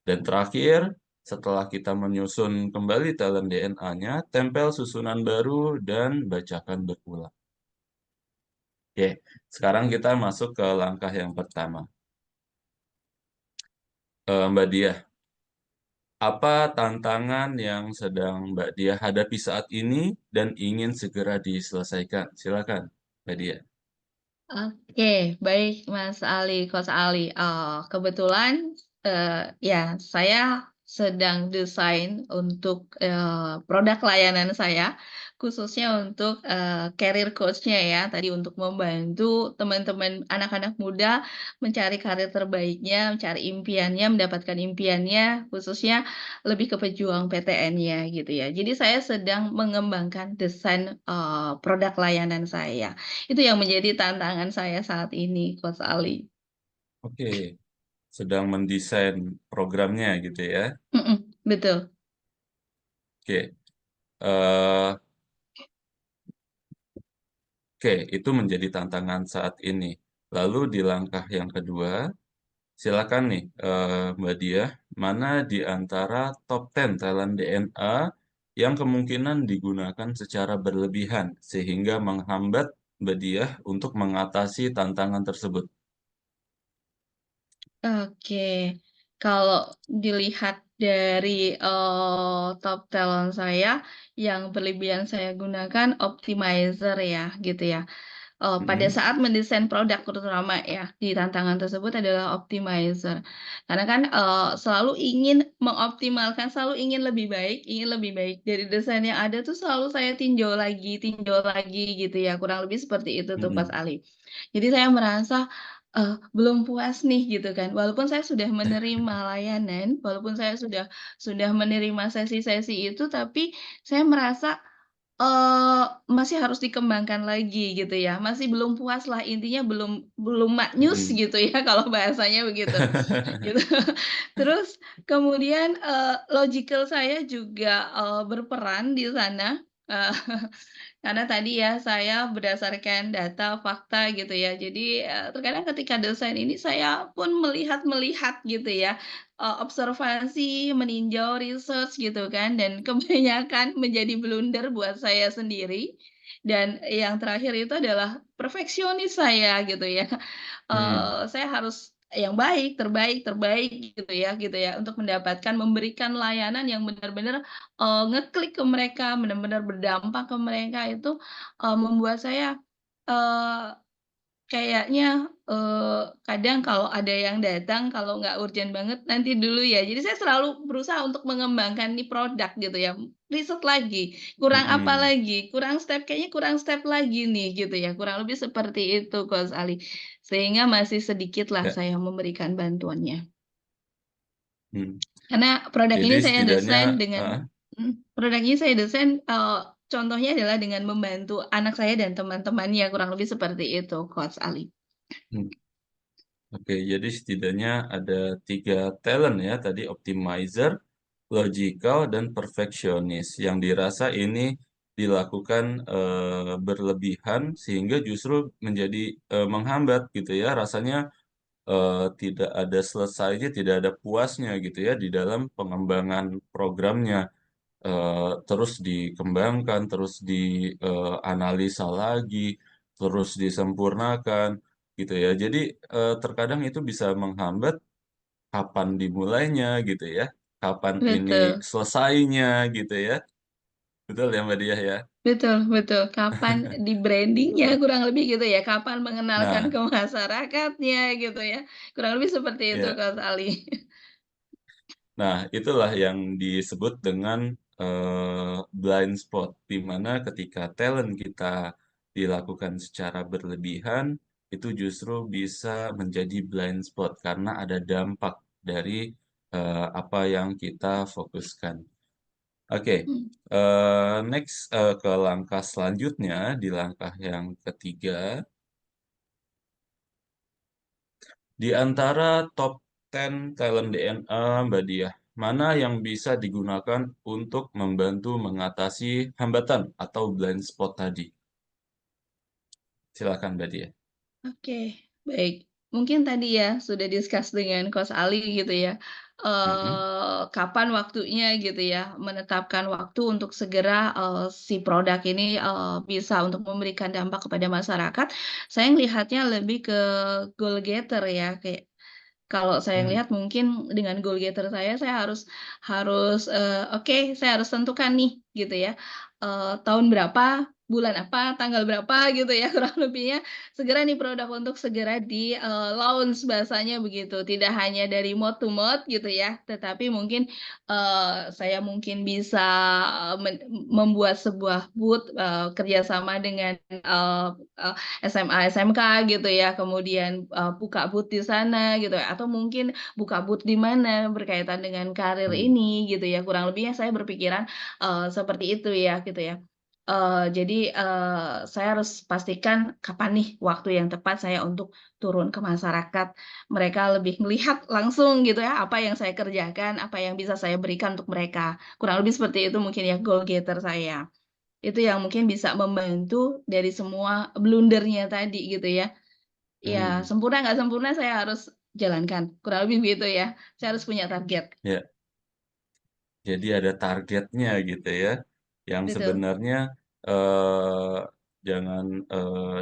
Dan terakhir, setelah kita menyusun kembali talent DNA-nya, tempel susunan baru dan bacakan berulang. Oke, sekarang kita masuk ke langkah yang pertama. Mbak Diah, apa tantangan yang sedang Mbak Diah hadapi saat ini dan ingin segera diselesaikan? Silakan, Mbak Diah. Oke, baik Mas Ali, Coach Ali. Kebetulan ya saya sedang desain untuk produk layanan saya, khususnya untuk career coach-nya ya. Tadi untuk membantu teman-teman anak-anak muda mencari karir terbaiknya, mencari impiannya, mendapatkan impiannya, khususnya lebih ke pejuang PTN-nya gitu ya. Jadi saya sedang mengembangkan desain produk layanan saya. Itu yang menjadi tantangan saya saat ini, Coach Ali. Oke, sedang mendesain programnya gitu ya. Betul. Oke, eh, oke, itu menjadi tantangan saat ini. Lalu di langkah yang kedua, silakan nih Mbak Diah, mana di antara top 10 talent DNA yang kemungkinan digunakan secara berlebihan sehingga menghambat Mbak Diah untuk mengatasi tantangan tersebut. Oke. Kalau dilihat dari top talent saya, yang berlebihan saya gunakan optimizer ya, gitu ya. pada Mm-mm. saat mendesain produk terutama ya di tantangan tersebut adalah optimizer. Karena kan selalu ingin mengoptimalkan, selalu ingin lebih baik dari desain yang ada tuh selalu saya tinjau lagi gitu ya. Kurang lebih seperti itu tuh Mas Mm-mm. Ali. Jadi saya merasa belum puas nih gitu kan. Walaupun saya sudah menerima layanan, walaupun saya sudah menerima sesi-sesi itu, tapi saya merasa masih harus dikembangkan lagi gitu ya, masih belum puas lah intinya belum belum maknyus Mm-mm. gitu ya kalau bahasanya begitu, gitu. Terus kemudian, logical saya juga, berperan di sana, eee, karena tadi ya saya berdasarkan data, fakta gitu ya. Jadi, terkadang ketika desain ini saya pun melihat-melihat gitu ya, observasi, meninjau, research gitu kan, dan kebanyakan menjadi blunder buat saya sendiri. Dan yang terakhir itu adalah perfeksionis saya gitu ya. Hmm. Saya harus yang baik, terbaik gitu ya, untuk memberikan layanan yang benar-benar, ngeklik ke mereka, benar-benar berdampak ke mereka itu, membuat saya, eee, kayaknya, kadang kalau ada yang datang, kalau nggak urgent banget, nanti dulu ya. Jadi saya selalu berusaha untuk mengembangkan nih produk gitu ya, riset lagi, Mm-mm. kayaknya kurang step lagi nih gitu ya, kurang lebih seperti itu Coach Ali. Sehingga masih sedikitlah Ya. saya memberikan bantuannya. Hmm. Karena produk Jadi ini saya setidaknya, desain dengan produk ini saya desain, contohnya adalah dengan membantu anak saya dan teman-temannya, kurang lebih seperti itu Coach Ali. hmm, oke, jadi setidaknya ada 3 talent ya tadi optimizer, logical, dan perfeksionis yang dirasa ini dilakukan berlebihan sehingga justru menjadi menghambat gitu ya. Rasanya tidak ada selesainya, tidak ada puasnya gitu ya di dalam pengembangan programnya. Terus dikembangkan, terus dianalisa lagi, terus disempurnakan gitu ya. Jadi terkadang itu bisa menghambat kapan dimulainya gitu ya, kapan ini Betul. selesainya gitu ya. Betul ya Mbak Diah ya? Betul betul, kapan di-branding-nya kurang lebih gitu ya, kapan mengenalkan Nah, ke masyarakatnya gitu ya, kurang lebih seperti itu ya. Coach Ali. Nah, itulah yang disebut dengan blind spot, di mana ketika talent kita dilakukan secara berlebihan, itu justru bisa menjadi blind spot karena ada dampak dari apa yang kita fokuskan. Oke, Mmm, next ke langkah selanjutnya, di langkah yang ketiga, di antara top 10 talent DNA Mbak Diah, mana yang bisa digunakan untuk membantu mengatasi hambatan atau blind spot tadi? Silakan Mbak Diah. oke, baik. Mungkin tadi ya sudah discuss dengan Coach Ali gitu ya, Mm-mm. kapan waktunya gitu ya, menetapkan waktu untuk segera, si produk ini, bisa untuk memberikan dampak kepada masyarakat. Saya ngelihatnya lebih ke goal getter ya, kayak kalau saya Hmm. lihat mungkin dengan goal getter saya harus, oke, saya harus tentukan nih gitu ya, tahun berapa, bulan apa, tanggal berapa gitu ya kurang lebihnya, segera nih produk untuk segera di, launch bahasanya begitu. Tidak hanya dari mouth to mouth gitu ya, tetapi mungkin, saya mungkin bisa, membuat sebuah booth, kerjasama dengan, SMA, SMK gitu ya, kemudian, buka booth di sana gitu ya, atau mungkin buka booth di mana berkaitan dengan karir Hmm. ini gitu ya, kurang lebihnya saya berpikiran, seperti itu ya, gitu ya. Jadi, saya harus pastikan kapan nih waktu yang tepat saya untuk turun ke masyarakat, mereka lebih melihat langsung gitu ya, apa yang saya kerjakan, apa yang bisa saya berikan untuk mereka. Kurang lebih seperti itu mungkin ya goal getter saya. Itu yang mungkin bisa membantu dari semua blundernya tadi gitu ya. Ya Hmm. sempurna nggak sempurna saya harus jalankan, kurang lebih begitu ya. Saya harus punya target. Ya, jadi ada targetnya gitu ya, yang Betul. sebenarnya eh, jangan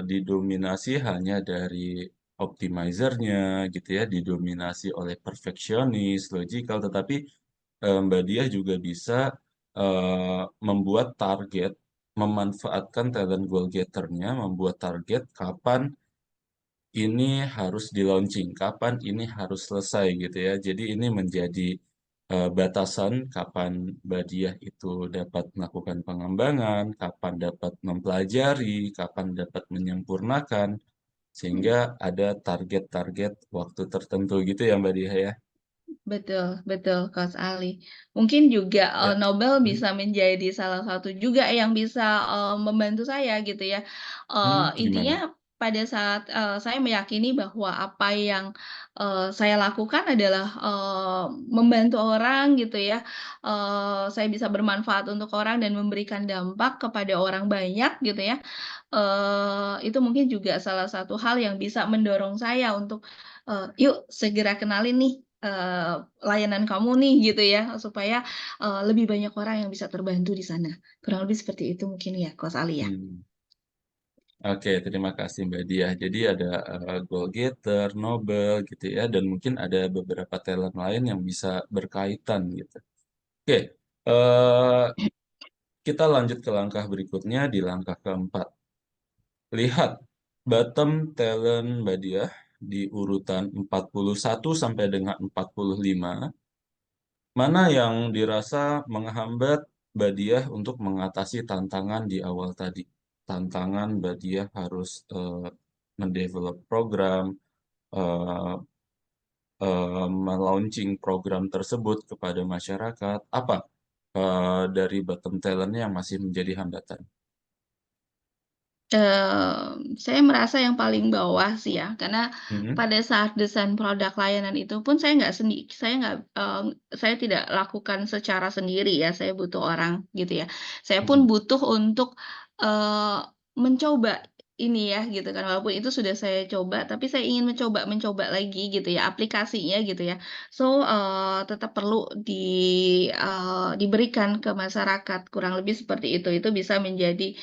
didominasi hanya dari optimizernya gitu ya, didominasi oleh perfeksionis, logical, tetapi Mbak Diah juga bisa membuat target, memanfaatkan talent goal getternya, membuat target kapan ini harus di-launching, kapan ini harus selesai gitu ya. Jadi ini menjadi batasan kapan Mbak Diah itu dapat melakukan pengembangan, kapan dapat mempelajari, kapan dapat menyempurnakan, sehingga ada target-target waktu tertentu gitu ya Mbak Diah ya. Betul, betul, Coach Ali. Mungkin juga Ya. Nobel bisa menjadi salah satu juga yang bisa membantu saya gitu ya. Gimana? Intinya pada saat saya meyakini bahwa apa yang saya lakukan adalah membantu orang gitu ya. Saya bisa bermanfaat untuk orang dan memberikan dampak kepada orang banyak gitu ya. Itu mungkin juga salah satu hal yang bisa mendorong saya untuk yuk segera kenalin nih layanan kamu nih gitu ya, supaya lebih banyak orang yang bisa terbantu di sana. Kurang lebih seperti itu mungkin ya, Coach Ali ya? Hmm. Oke, terima kasih Mbak Diah. Jadi ada goal getter, Nobel gitu ya, dan mungkin ada beberapa talent lain yang bisa berkaitan gitu. Oke, eh, kita lanjut ke langkah berikutnya di langkah keempat. Lihat bottom talent Mbak Diah di urutan 41 sampai dengan 45. Mana yang dirasa menghambat Mbak Diah untuk mengatasi tantangan di awal tadi? Tantangan Mbak Diah harus mendevelop program, eh, melaunching program tersebut kepada masyarakat. Apa dari bottom talent-nya yang masih menjadi hambatan? Saya merasa yang paling bawah sih ya, karena Mhm, pada saat desain produk layanan itu pun saya tidak lakukan secara sendiri ya, saya butuh orang gitu ya. Saya mhm, pun butuh untuk, mencoba ini ya gitu kan, walaupun itu sudah saya coba, tapi saya ingin mencoba lagi gitu ya, aplikasinya gitu ya. So, tetap perlu diberikan ke masyarakat, kurang lebih seperti itu. Itu bisa menjadi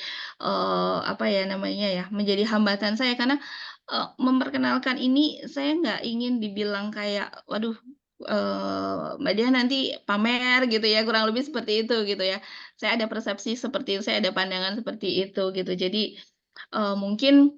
apa ya namanya ya, menjadi hambatan saya karena, memperkenalkan ini saya nggak ingin dibilang kayak, "Waduh, Mbak Diah nanti pamer," gitu ya, kurang lebih seperti itu gitu ya. Saya ada persepsi seperti itu, saya ada pandangan seperti itu gitu. Jadi, mungkin,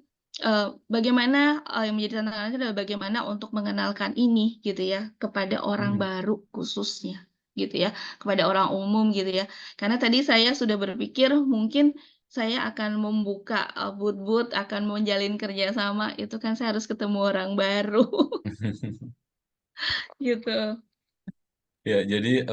bagaimana, yang menjadi tantangan itu adalah bagaimana untuk mengenalkan ini gitu ya, kepada orang mhm. baru khususnya gitu ya, kepada orang umum gitu ya. Karena tadi saya sudah berpikir mungkin saya akan membuka, booth-booth, akan menjalin kerjasama, itu kan saya harus ketemu orang baru, gitu. Ya, jadi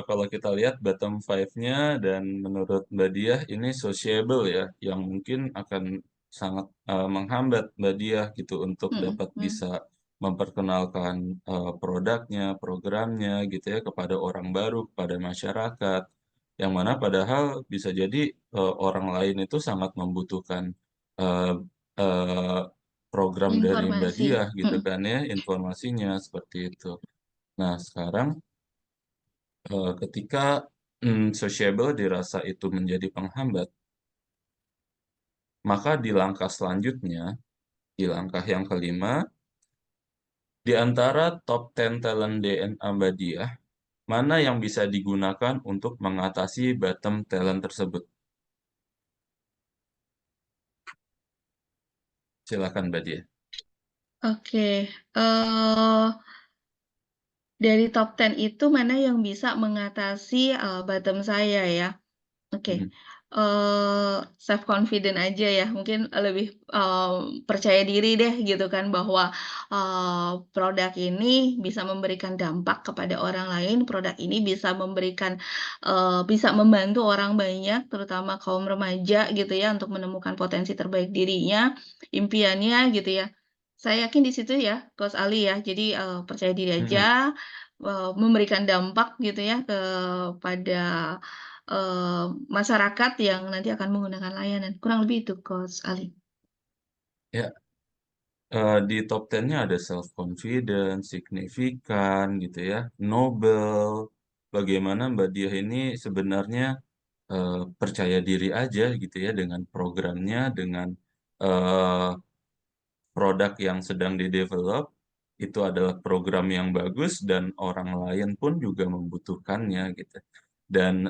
kalau kita lihat bottom five-nya dan menurut Mbak Diah ini sociable ya, yang mungkin akan sangat menghambat Mbak Diah gitu untuk Mhm dapat mhm. bisa memperkenalkan produknya, programnya gitu ya kepada orang baru, kepada masyarakat. Yang mana padahal bisa jadi orang lain itu sangat membutuhkan eh, eh, program dari Mbak Informasi, Diah gitu mhm. kan ya, informasinya seperti itu. Nah, sekarang ketika sociable dirasa itu menjadi penghambat, maka di langkah selanjutnya, di langkah yang kelima, di antara top 10 talent DNA Mbak Diah, mana yang bisa digunakan untuk mengatasi bottom talent tersebut? Silakan Mbak Diah. Oke, dari top 10 itu mana yang bisa mengatasi, bottom saya ya? Oke, Mhm, self confident aja ya, mungkin lebih, percaya diri deh gitu kan bahwa, produk ini bisa memberikan dampak kepada orang lain, produk ini bisa memberikan, bisa membantu orang banyak, terutama kaum remaja gitu ya, untuk menemukan potensi terbaik dirinya, impiannya gitu ya. Saya yakin di situ ya, Coach Ali ya, jadi, percaya diri mhm. aja, memberikan dampak gitu ya kepada masyarakat yang nanti akan menggunakan layanan, kurang lebih itu, Coach Ali. Ya, di top 10-nya ada self confidence, signifikan gitu ya, Nobel. Bagaimana Mbak Diah ini sebenarnya percaya diri aja gitu ya dengan programnya, dengan eee, produk yang sedang di-develop, itu adalah program yang bagus dan orang lain pun juga membutuhkannya gitu. Dan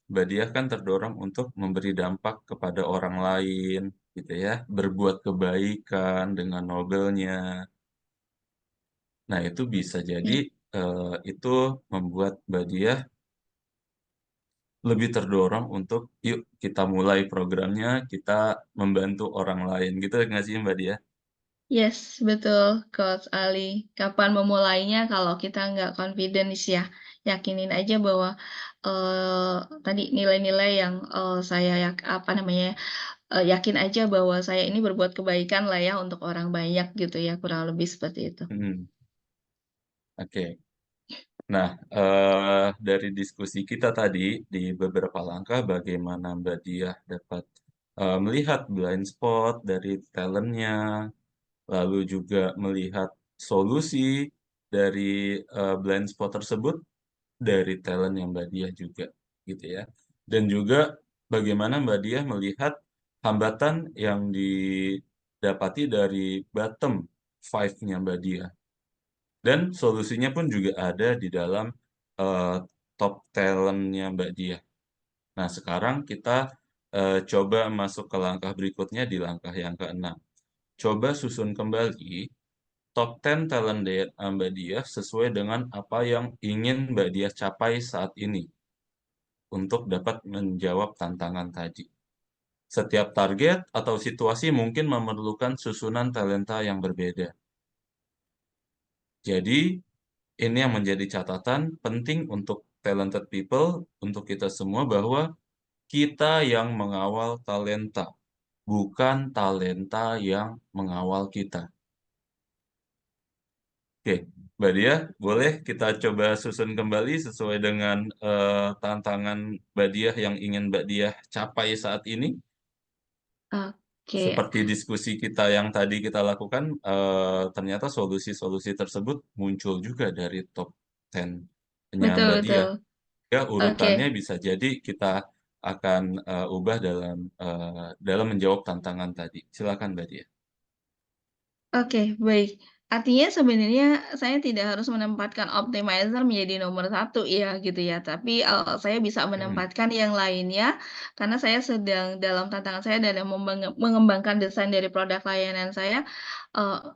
Mbak Diah kan terdorong untuk memberi dampak kepada orang lain, gitu ya, berbuat kebaikan dengan nobelnya. Nah, itu bisa jadi itu membuat Mbak Diah lebih terdorong untuk yuk kita mulai programnya, kita membantu orang lain, gitu nggak sih Mbak Diah? Yes, betul, Coach Ali. Kapan memulainya kalau kita nggak confidence ya, yakinin aja bahwa tadi nilai-nilai yang saya yakin aja bahwa saya ini berbuat kebaikan lah ya untuk orang banyak gitu ya, kurang lebih seperti itu. Oke. Nah, dari diskusi kita tadi di beberapa langkah bagaimana Mbak Diah dapat melihat blind spot dari talentnya, lalu juga melihat solusi dari blind spot tersebut dari talent yang Mbak Diah juga, gitu ya. Dan juga bagaimana Mbak Diah melihat hambatan yang didapati dari bottom five-nya Mbak Diah. Dan solusinya pun juga ada di dalam top talent-nya Mbak Diah. Nah, sekarang kita coba masuk ke langkah berikutnya di langkah yang ke-6. Coba susun kembali top 10 talent Mbak Diah sesuai dengan apa yang ingin Mbak Diah capai saat ini untuk dapat menjawab tantangan tadi. Setiap target atau situasi mungkin memerlukan susunan talenta yang berbeda. Jadi, ini yang menjadi catatan penting untuk talented people, untuk kita semua bahwa kita yang mengawal talenta, bukan talenta yang mengawal kita. Oke, Mbak Diah, boleh kita coba susun kembali sesuai dengan tantangan Mbak Diah yang ingin Mbak Diah capai saat ini? Oke, Seperti diskusi kita yang tadi kita lakukan, ternyata solusi-solusi tersebut muncul juga dari top 10-nya betul Mbak betul. Diah. Ya, Oke. urutannya bisa jadi kita akan ubah dalam menjawab tantangan tadi. Silakan Mbak Diah. Oke, baik. Artinya sebenarnya saya tidak harus menempatkan optimizer menjadi nomor satu ya, gitu ya. Tapi, saya bisa menempatkan yang lainnya, karena saya sedang dalam tantangan saya dalam mengembangkan desain dari produk layanan saya,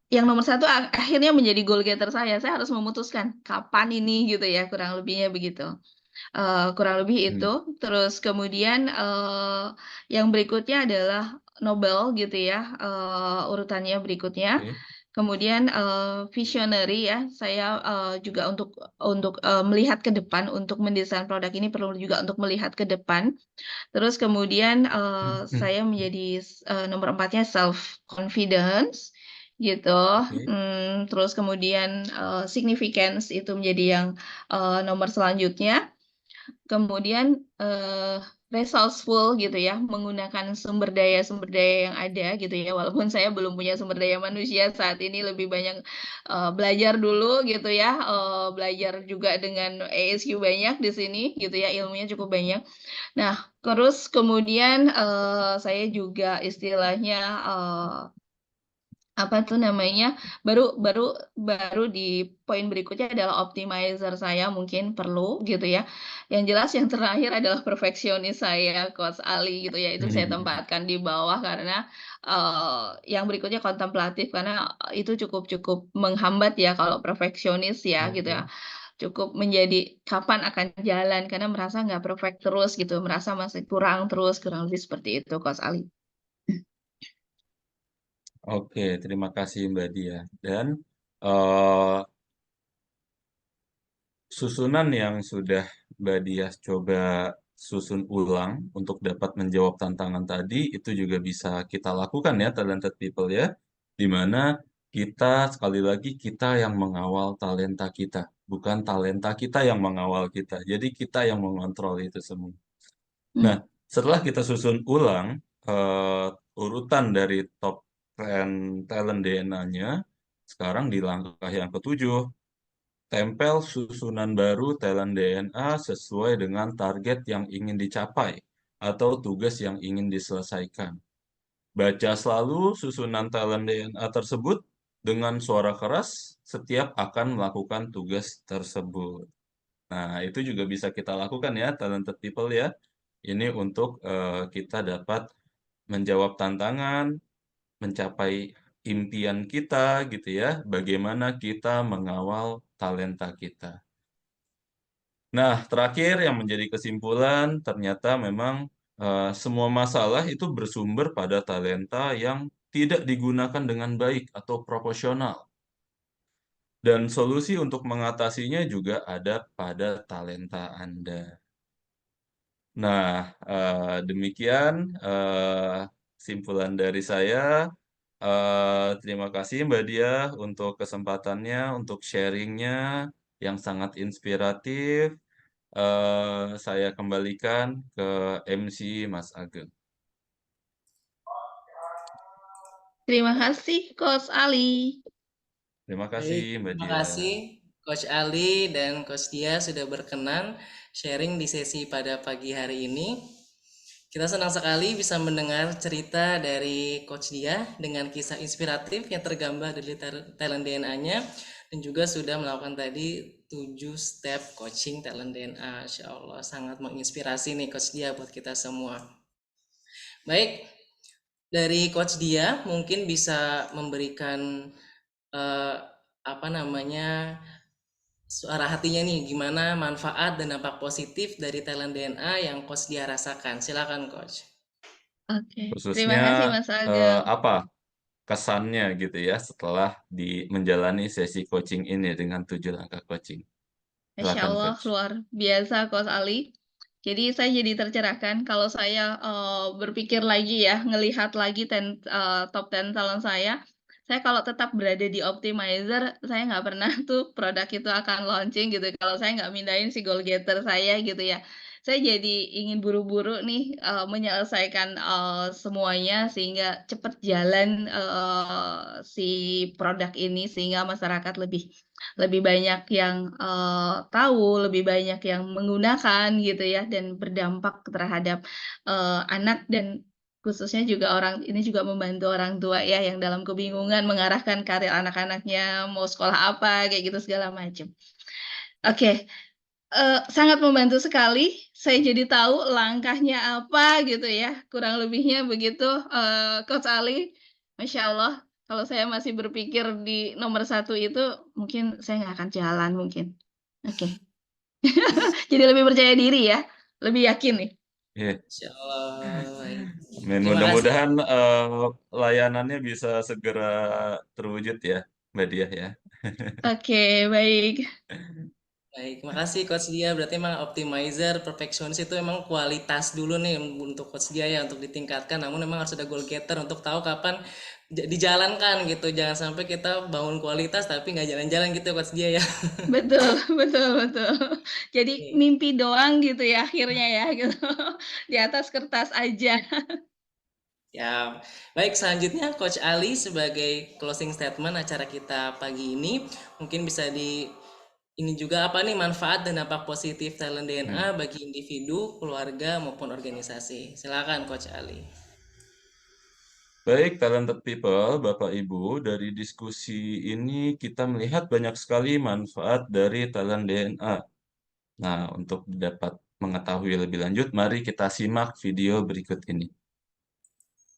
yang nomor satu akhirnya menjadi goal getter saya. Saya harus memutuskan kapan ini gitu ya, kurang lebihnya begitu. Kurang lebih Hmm, itu. Terus kemudian, yang berikutnya adalah Nobel gitu ya, urutannya berikutnya. oke. Kemudian, visionary ya, saya, juga untuk melihat ke depan, untuk mendesain produk ini perlu juga untuk melihat ke depan. Terus kemudian, saya menjadi nomor 4-nya self confidence gitu, Oke. terus kemudian, significance itu menjadi yang, nomor selanjutnya. Kemudian, resourceful gitu ya, menggunakan sumber daya yang ada gitu ya, walaupun saya belum punya sumber daya manusia saat ini, lebih banyak, belajar dulu gitu ya, belajar juga dengan ESQ banyak di sini gitu ya, ilmunya cukup banyak. Nah, terus kemudian, saya juga istilahnya, apa tuh namanya, baru baru baru di poin berikutnya adalah optimizer saya mungkin perlu gitu ya. Yang jelas yang terakhir adalah perfeksionis saya, Coach Ali gitu ya, itu saya tempatkan di bawah karena, yang berikutnya kontemplatif karena, itu cukup cukup menghambat ya kalau perfeksionis ya gitu ya. Oke. Cukup menjadi kapan akan jalan karena merasa nggak perfect terus gitu, merasa masih kurang terus, kurang lebih seperti itu, Coach Ali. Oke, terima kasih Mbak Diah. Dan eh, susunan yang sudah Mbak Diah coba susun ulang untuk dapat menjawab tantangan tadi, itu juga bisa kita lakukan ya, talented people ya. Di mana kita, sekali lagi, kita yang mengawal talenta kita. Bukan talenta kita yang mengawal kita. Jadi kita yang mengontrol itu semua. Nah, Mmm, setelah kita susun ulang urutan dari top 10 talent DNA-nya, sekarang di langkah yang ketujuh, tempel susunan baru talent DNA sesuai dengan target yang ingin dicapai atau tugas yang ingin diselesaikan. Baca selalu susunan talent DNA tersebut dengan suara keras setiap akan melakukan tugas tersebut. Nah, itu juga bisa kita lakukan ya, talented people ya. Ini untuk kita dapat menjawab tantangan, mencapai impian kita gitu ya, bagaimana kita mengawal talenta kita. Nah, terakhir yang menjadi kesimpulan, ternyata memang semua masalah itu bersumber pada talenta yang tidak digunakan dengan baik atau proporsional. Dan solusi untuk mengatasinya juga ada pada talenta Anda. Nah, demikian kesimpulan dari saya. Terima kasih Mbak Diah untuk kesempatannya, untuk sharingnya yang sangat inspiratif. Saya kembalikan ke MC Mas Ageng. Terima kasih Coach Ali. Terima Baik, kasih Mbak terima Diah. kasih Coach Ali dan Coach Dia sudah berkenan sharing di sesi pada pagi hari ini. Kita senang sekali bisa mendengar cerita dari Coach Dia dengan kisah inspiratif yang tergambar dari talent DNA-nya dan juga sudah melakukan tadi 7 step coaching talent DNA. Insya Allah sangat menginspirasi nih Coach Dia buat kita semua. Baik, dari Coach Dia mungkin bisa memberikan suara hatinya nih, gimana manfaat dan dampak positif dari talent DNA yang Coach Dia rasakan. Silakan Coach. Oke, terima Khususnya kasih Mas Ageng. apa kesannya gitu ya setelah menjalani sesi coaching ini dengan 7 langkah coaching. Masya Silakan Allah, Coach. luar biasa Coach Ali. Jadi saya jadi tercerahkan kalau saya berpikir lagi ya, ngelihat lagi top 10 talent saya kalau tetap berada di optimizer, saya nggak pernah tuh produk itu akan launching gitu, kalau saya nggak mindahin si goal getter saya gitu ya. Saya jadi ingin buru-buru nih menyelesaikan semuanya sehingga cepat jalan si produk ini sehingga masyarakat lebih banyak yang tahu, lebih banyak yang menggunakan gitu ya, dan berdampak terhadap anak dan khususnya juga ini juga membantu orang tua ya yang dalam kebingungan mengarahkan karir anak-anaknya mau sekolah apa kayak gitu segala macam. Oke, sangat membantu sekali. Saya jadi tahu langkahnya apa gitu ya, kurang lebihnya begitu, Coach Ali. Masya Allah, kalau saya masih berpikir di nomor 1 itu, mungkin saya nggak akan jalan mungkin. Oke. Jadi lebih percaya diri ya, lebih yakin nih. Iya. Insya Allah. Baik. Amin. Terima kasih. Mudah-mudahan layanannya bisa segera terwujud ya, Mbak Diah ya. Oke, baik. Baik, makasih Coach Dia. Berarti emang optimizer, perfectionist itu emang kualitas dulu nih untuk Coach Dia ya untuk ditingkatkan. Namun memang harus ada goal getter untuk tahu kapan dijalankan gitu. Jangan sampai kita bangun kualitas tapi nggak jalan-jalan gitu Coach Dia ya. Betul, betul, betul. Jadi mimpi doang gitu ya akhirnya ya gitu. Di atas kertas aja. Ya, baik selanjutnya Coach Ali sebagai closing statement acara kita pagi ini mungkin bisa ini juga apa nih manfaat dan dampak positif talent DNA bagi individu, keluarga maupun organisasi. Silakan Coach Ali. Baik, talented people, Bapak Ibu, dari diskusi ini kita melihat banyak sekali manfaat dari talent DNA. Nah, untuk dapat mengetahui lebih lanjut, mari kita simak video berikut ini.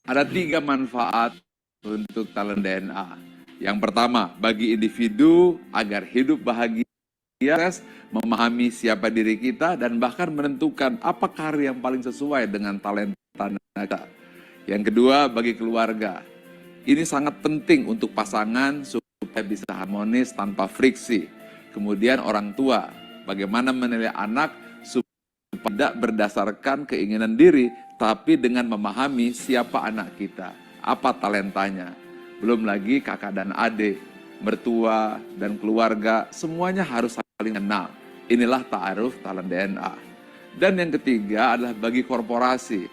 Ada 3 manfaat untuk talent DNA. Yang pertama, bagi individu agar hidup bahagia, memahami siapa diri kita, dan bahkan menentukan apa karir yang paling sesuai dengan talenta kita. Yang kedua, bagi keluarga. Ini sangat penting untuk pasangan supaya bisa harmonis tanpa friksi. Kemudian orang tua, bagaimana menilai anak supaya tidak berdasarkan keinginan diri, tapi dengan memahami siapa anak kita, apa talentanya. Belum lagi kakak dan adik, mertua dan keluarga, semuanya harus saling kenal. Inilah ta'aruf talent DNA. Dan yang ketiga adalah bagi korporasi.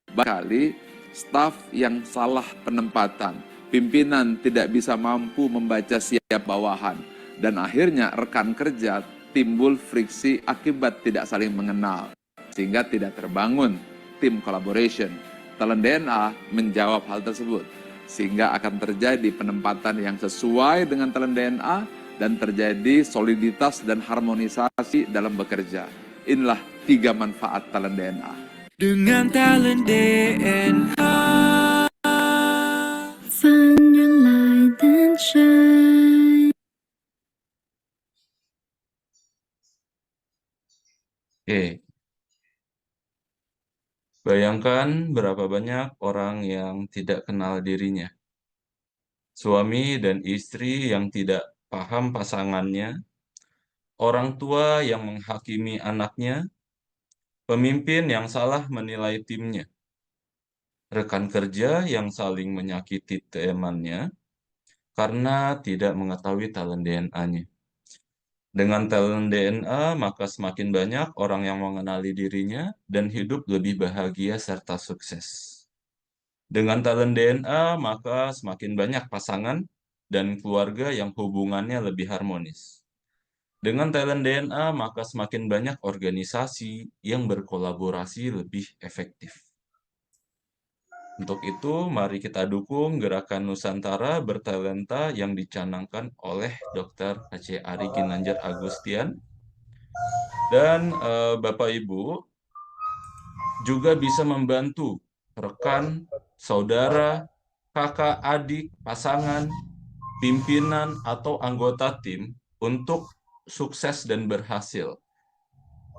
Kali staf yang salah penempatan, pimpinan tidak bisa mampu membaca siap bawahan, dan akhirnya rekan kerja timbul friksi akibat tidak saling mengenal, sehingga tidak terbangun tim collaboration. Talent DNA menjawab hal tersebut, sehingga akan terjadi penempatan yang sesuai dengan talent DNA dan terjadi soliditas dan harmonisasi dalam bekerja. Inilah 3 manfaat talent DNA. dengan talent DNA. Find your light and shine. Oke, bayangkan berapa banyak orang yang tidak kenal dirinya. Suami dan istri yang tidak paham pasangannya, orang tua yang menghakimi anaknya, pemimpin yang salah menilai timnya, rekan kerja yang saling menyakiti temannya karena tidak mengetahui talent DNA-nya. Dengan talent DNA, maka semakin banyak orang yang mengenali dirinya dan hidup lebih bahagia serta sukses. Dengan talent DNA, maka semakin banyak pasangan dan keluarga yang hubungannya lebih harmonis. Dengan talent DNA, maka semakin banyak organisasi yang berkolaborasi lebih efektif. Untuk itu, mari kita dukung Gerakan Nusantara Bertalenta yang dicanangkan oleh Dr. Aceh Ari Ginanjar Agustian. Dan Bapak Ibu juga bisa membantu rekan, saudara, kakak, adik, pasangan, pimpinan, atau anggota tim untuk sukses dan berhasil.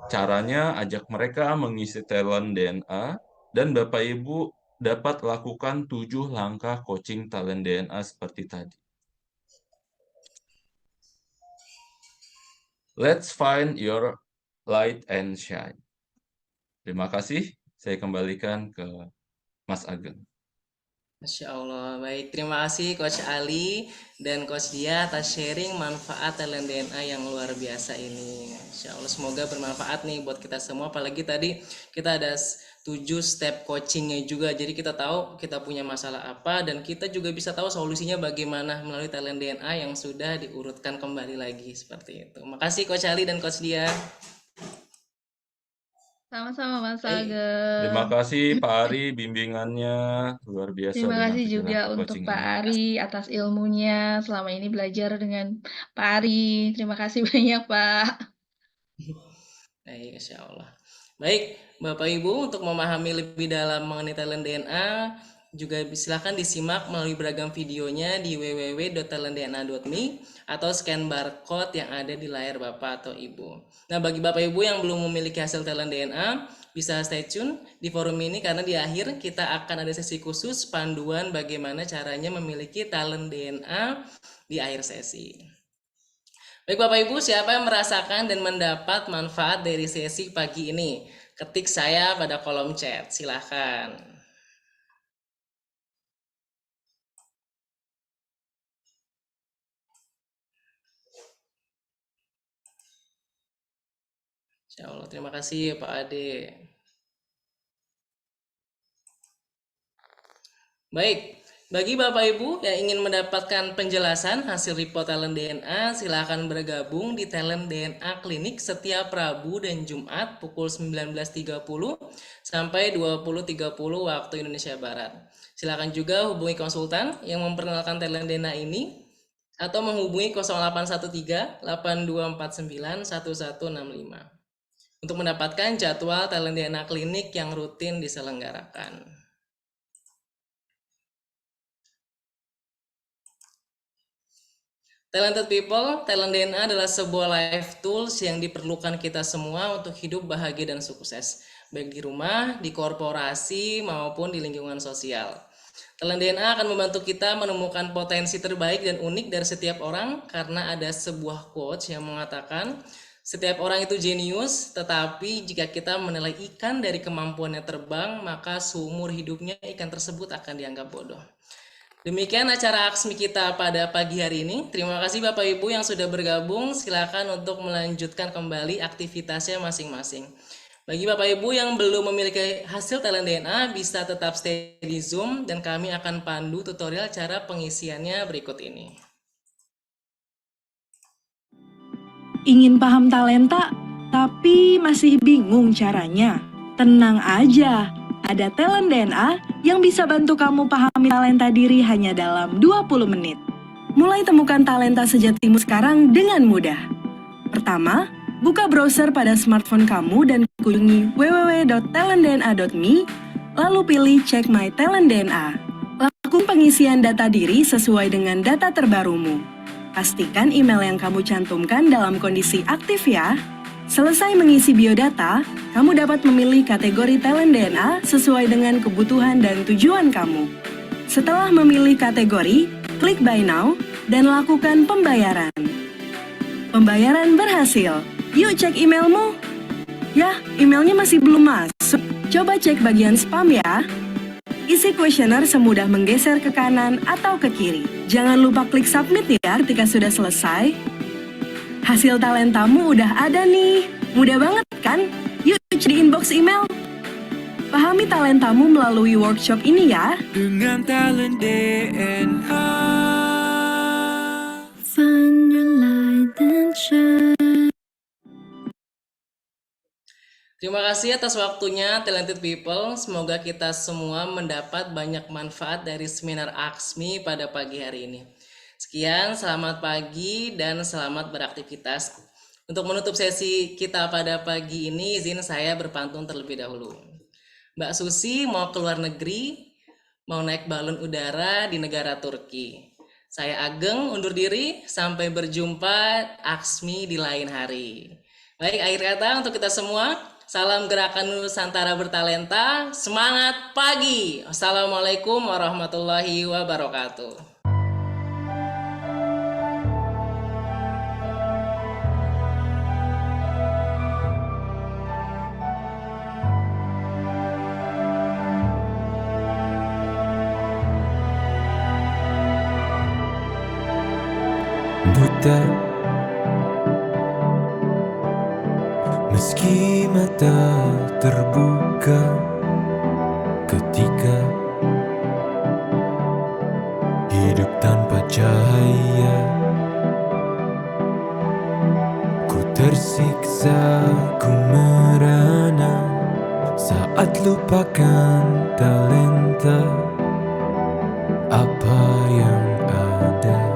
Caranya, ajak mereka mengisi talent DNA, dan Bapak Ibu dapat lakukan 7 langkah coaching talent DNA seperti tadi. Let's find your light and shine. Terima kasih, saya kembalikan ke Mas Ageng. Masya Allah, baik. Terima kasih Coach Ali dan Coach Dia atas sharing manfaat talent DNA yang luar biasa ini. Masya Allah, semoga bermanfaat nih buat kita semua. Apalagi tadi kita ada 7 step coachingnya juga. Jadi kita tahu kita punya masalah apa dan kita juga bisa tahu solusinya bagaimana melalui talent DNA yang sudah diurutkan kembali lagi seperti itu. Makasih Coach Ali dan Coach Dia. Sama-sama Mas Baik. Terima Ageng. kasih Pak Ari, bimbingannya luar biasa Terima dengan kasih 7 juga langkah untuk coaching Pak ini. Ari atas ilmunya. Selama ini belajar dengan Pak Ari. Terima kasih banyak Pak. Baik, Insya Allah. Baik, Bapak Ibu, untuk memahami lebih dalam mengenai talent DNA, juga silakan disimak melalui beragam videonya di www.talentdna.me atau scan barcode yang ada di layar Bapak atau Ibu. Nah, bagi Bapak Ibu yang belum memiliki hasil talent DNA, bisa stay tune di forum ini karena di akhir kita akan ada sesi khusus panduan bagaimana caranya memiliki talent DNA di akhir sesi. Baik Bapak Ibu, siapa yang merasakan dan mendapat manfaat dari sesi pagi ini? Ketik saya pada kolom chat, silahkan. Insya Allah, terima kasih Pak Ade. Baik, bagi Bapak Ibu yang ingin mendapatkan penjelasan hasil report talent DNA, silakan bergabung di talent DNA klinik setiap Rabu dan Jumat pukul 19.30 sampai 20.30 waktu Indonesia Barat. Silakan juga hubungi konsultan yang memperkenalkan talent DNA ini atau menghubungi 0813 8249 1165 untuk mendapatkan jadwal talent DNA klinik yang rutin diselenggarakan. Talented people, talent DNA adalah sebuah life tools yang diperlukan kita semua untuk hidup bahagia dan sukses, baik di rumah, di korporasi, maupun di lingkungan sosial. Talent DNA akan membantu kita menemukan potensi terbaik dan unik dari setiap orang karena ada sebuah quotes yang mengatakan, setiap orang itu jenius, tetapi jika kita menilai ikan dari kemampuannya terbang, maka seumur hidupnya ikan tersebut akan dianggap bodoh. Demikian acara Aksmi kita pada pagi hari ini. Terima kasih Bapak Ibu yang sudah bergabung. Silakan untuk melanjutkan kembali aktivitasnya masing-masing. Bagi Bapak Ibu yang belum memiliki hasil talent DNA, bisa tetap stay di Zoom dan kami akan pandu tutorial cara pengisiannya berikut ini. Ingin paham talenta, tapi masih bingung caranya? Tenang aja, ada talent DNA yang bisa bantu kamu pahami talenta diri hanya dalam 20 menit. Mulai temukan talenta sejatimu sekarang dengan mudah. Pertama, Buka browser pada smartphone kamu dan kunjungi www.talentdna.me, lalu pilih Cek My Talent DNA. Lakukan pengisian data diri sesuai dengan data terbarumu. Pastikan email yang kamu cantumkan dalam kondisi aktif ya. Selesai mengisi biodata, kamu dapat memilih kategori Talent DNA sesuai dengan kebutuhan dan tujuan kamu. Setelah memilih kategori, klik Buy Now dan lakukan pembayaran. Pembayaran berhasil. Yuk cek emailmu. Yah, emailnya masih belum masuk. Coba cek bagian spam ya. Isi kuesioner semudah menggeser ke kanan atau ke kiri. Jangan lupa klik submit ya ketika sudah selesai. Hasil talentamu udah ada nih. Mudah banget kan? Yuk cek di inbox email. Pahami talentamu melalui workshop ini ya. dengan talent DNA. Find your light and shine. Terima kasih atas waktunya Talented People. Semoga kita semua mendapat banyak manfaat dari seminar AXMI pada pagi hari ini. Sekian, selamat pagi dan selamat beraktivitas. Untuk menutup sesi kita pada pagi ini, izin saya berpantun terlebih dahulu. Mbak Susi mau ke luar negeri, mau naik balon udara di negara Turki. Saya Ageng undur diri, sampai berjumpa AXMI di lain hari. Baik, akhir kata untuk kita semua. Salam Gerakan Nusantara Bertalenta, semangat pagi. Assalamualaikum warahmatullahi wabarakatuh. Buta meski mata terbuka ketika hidup tanpa cahaya, ku tersiksa, ku merana saat lupakan talenta apa yang ada.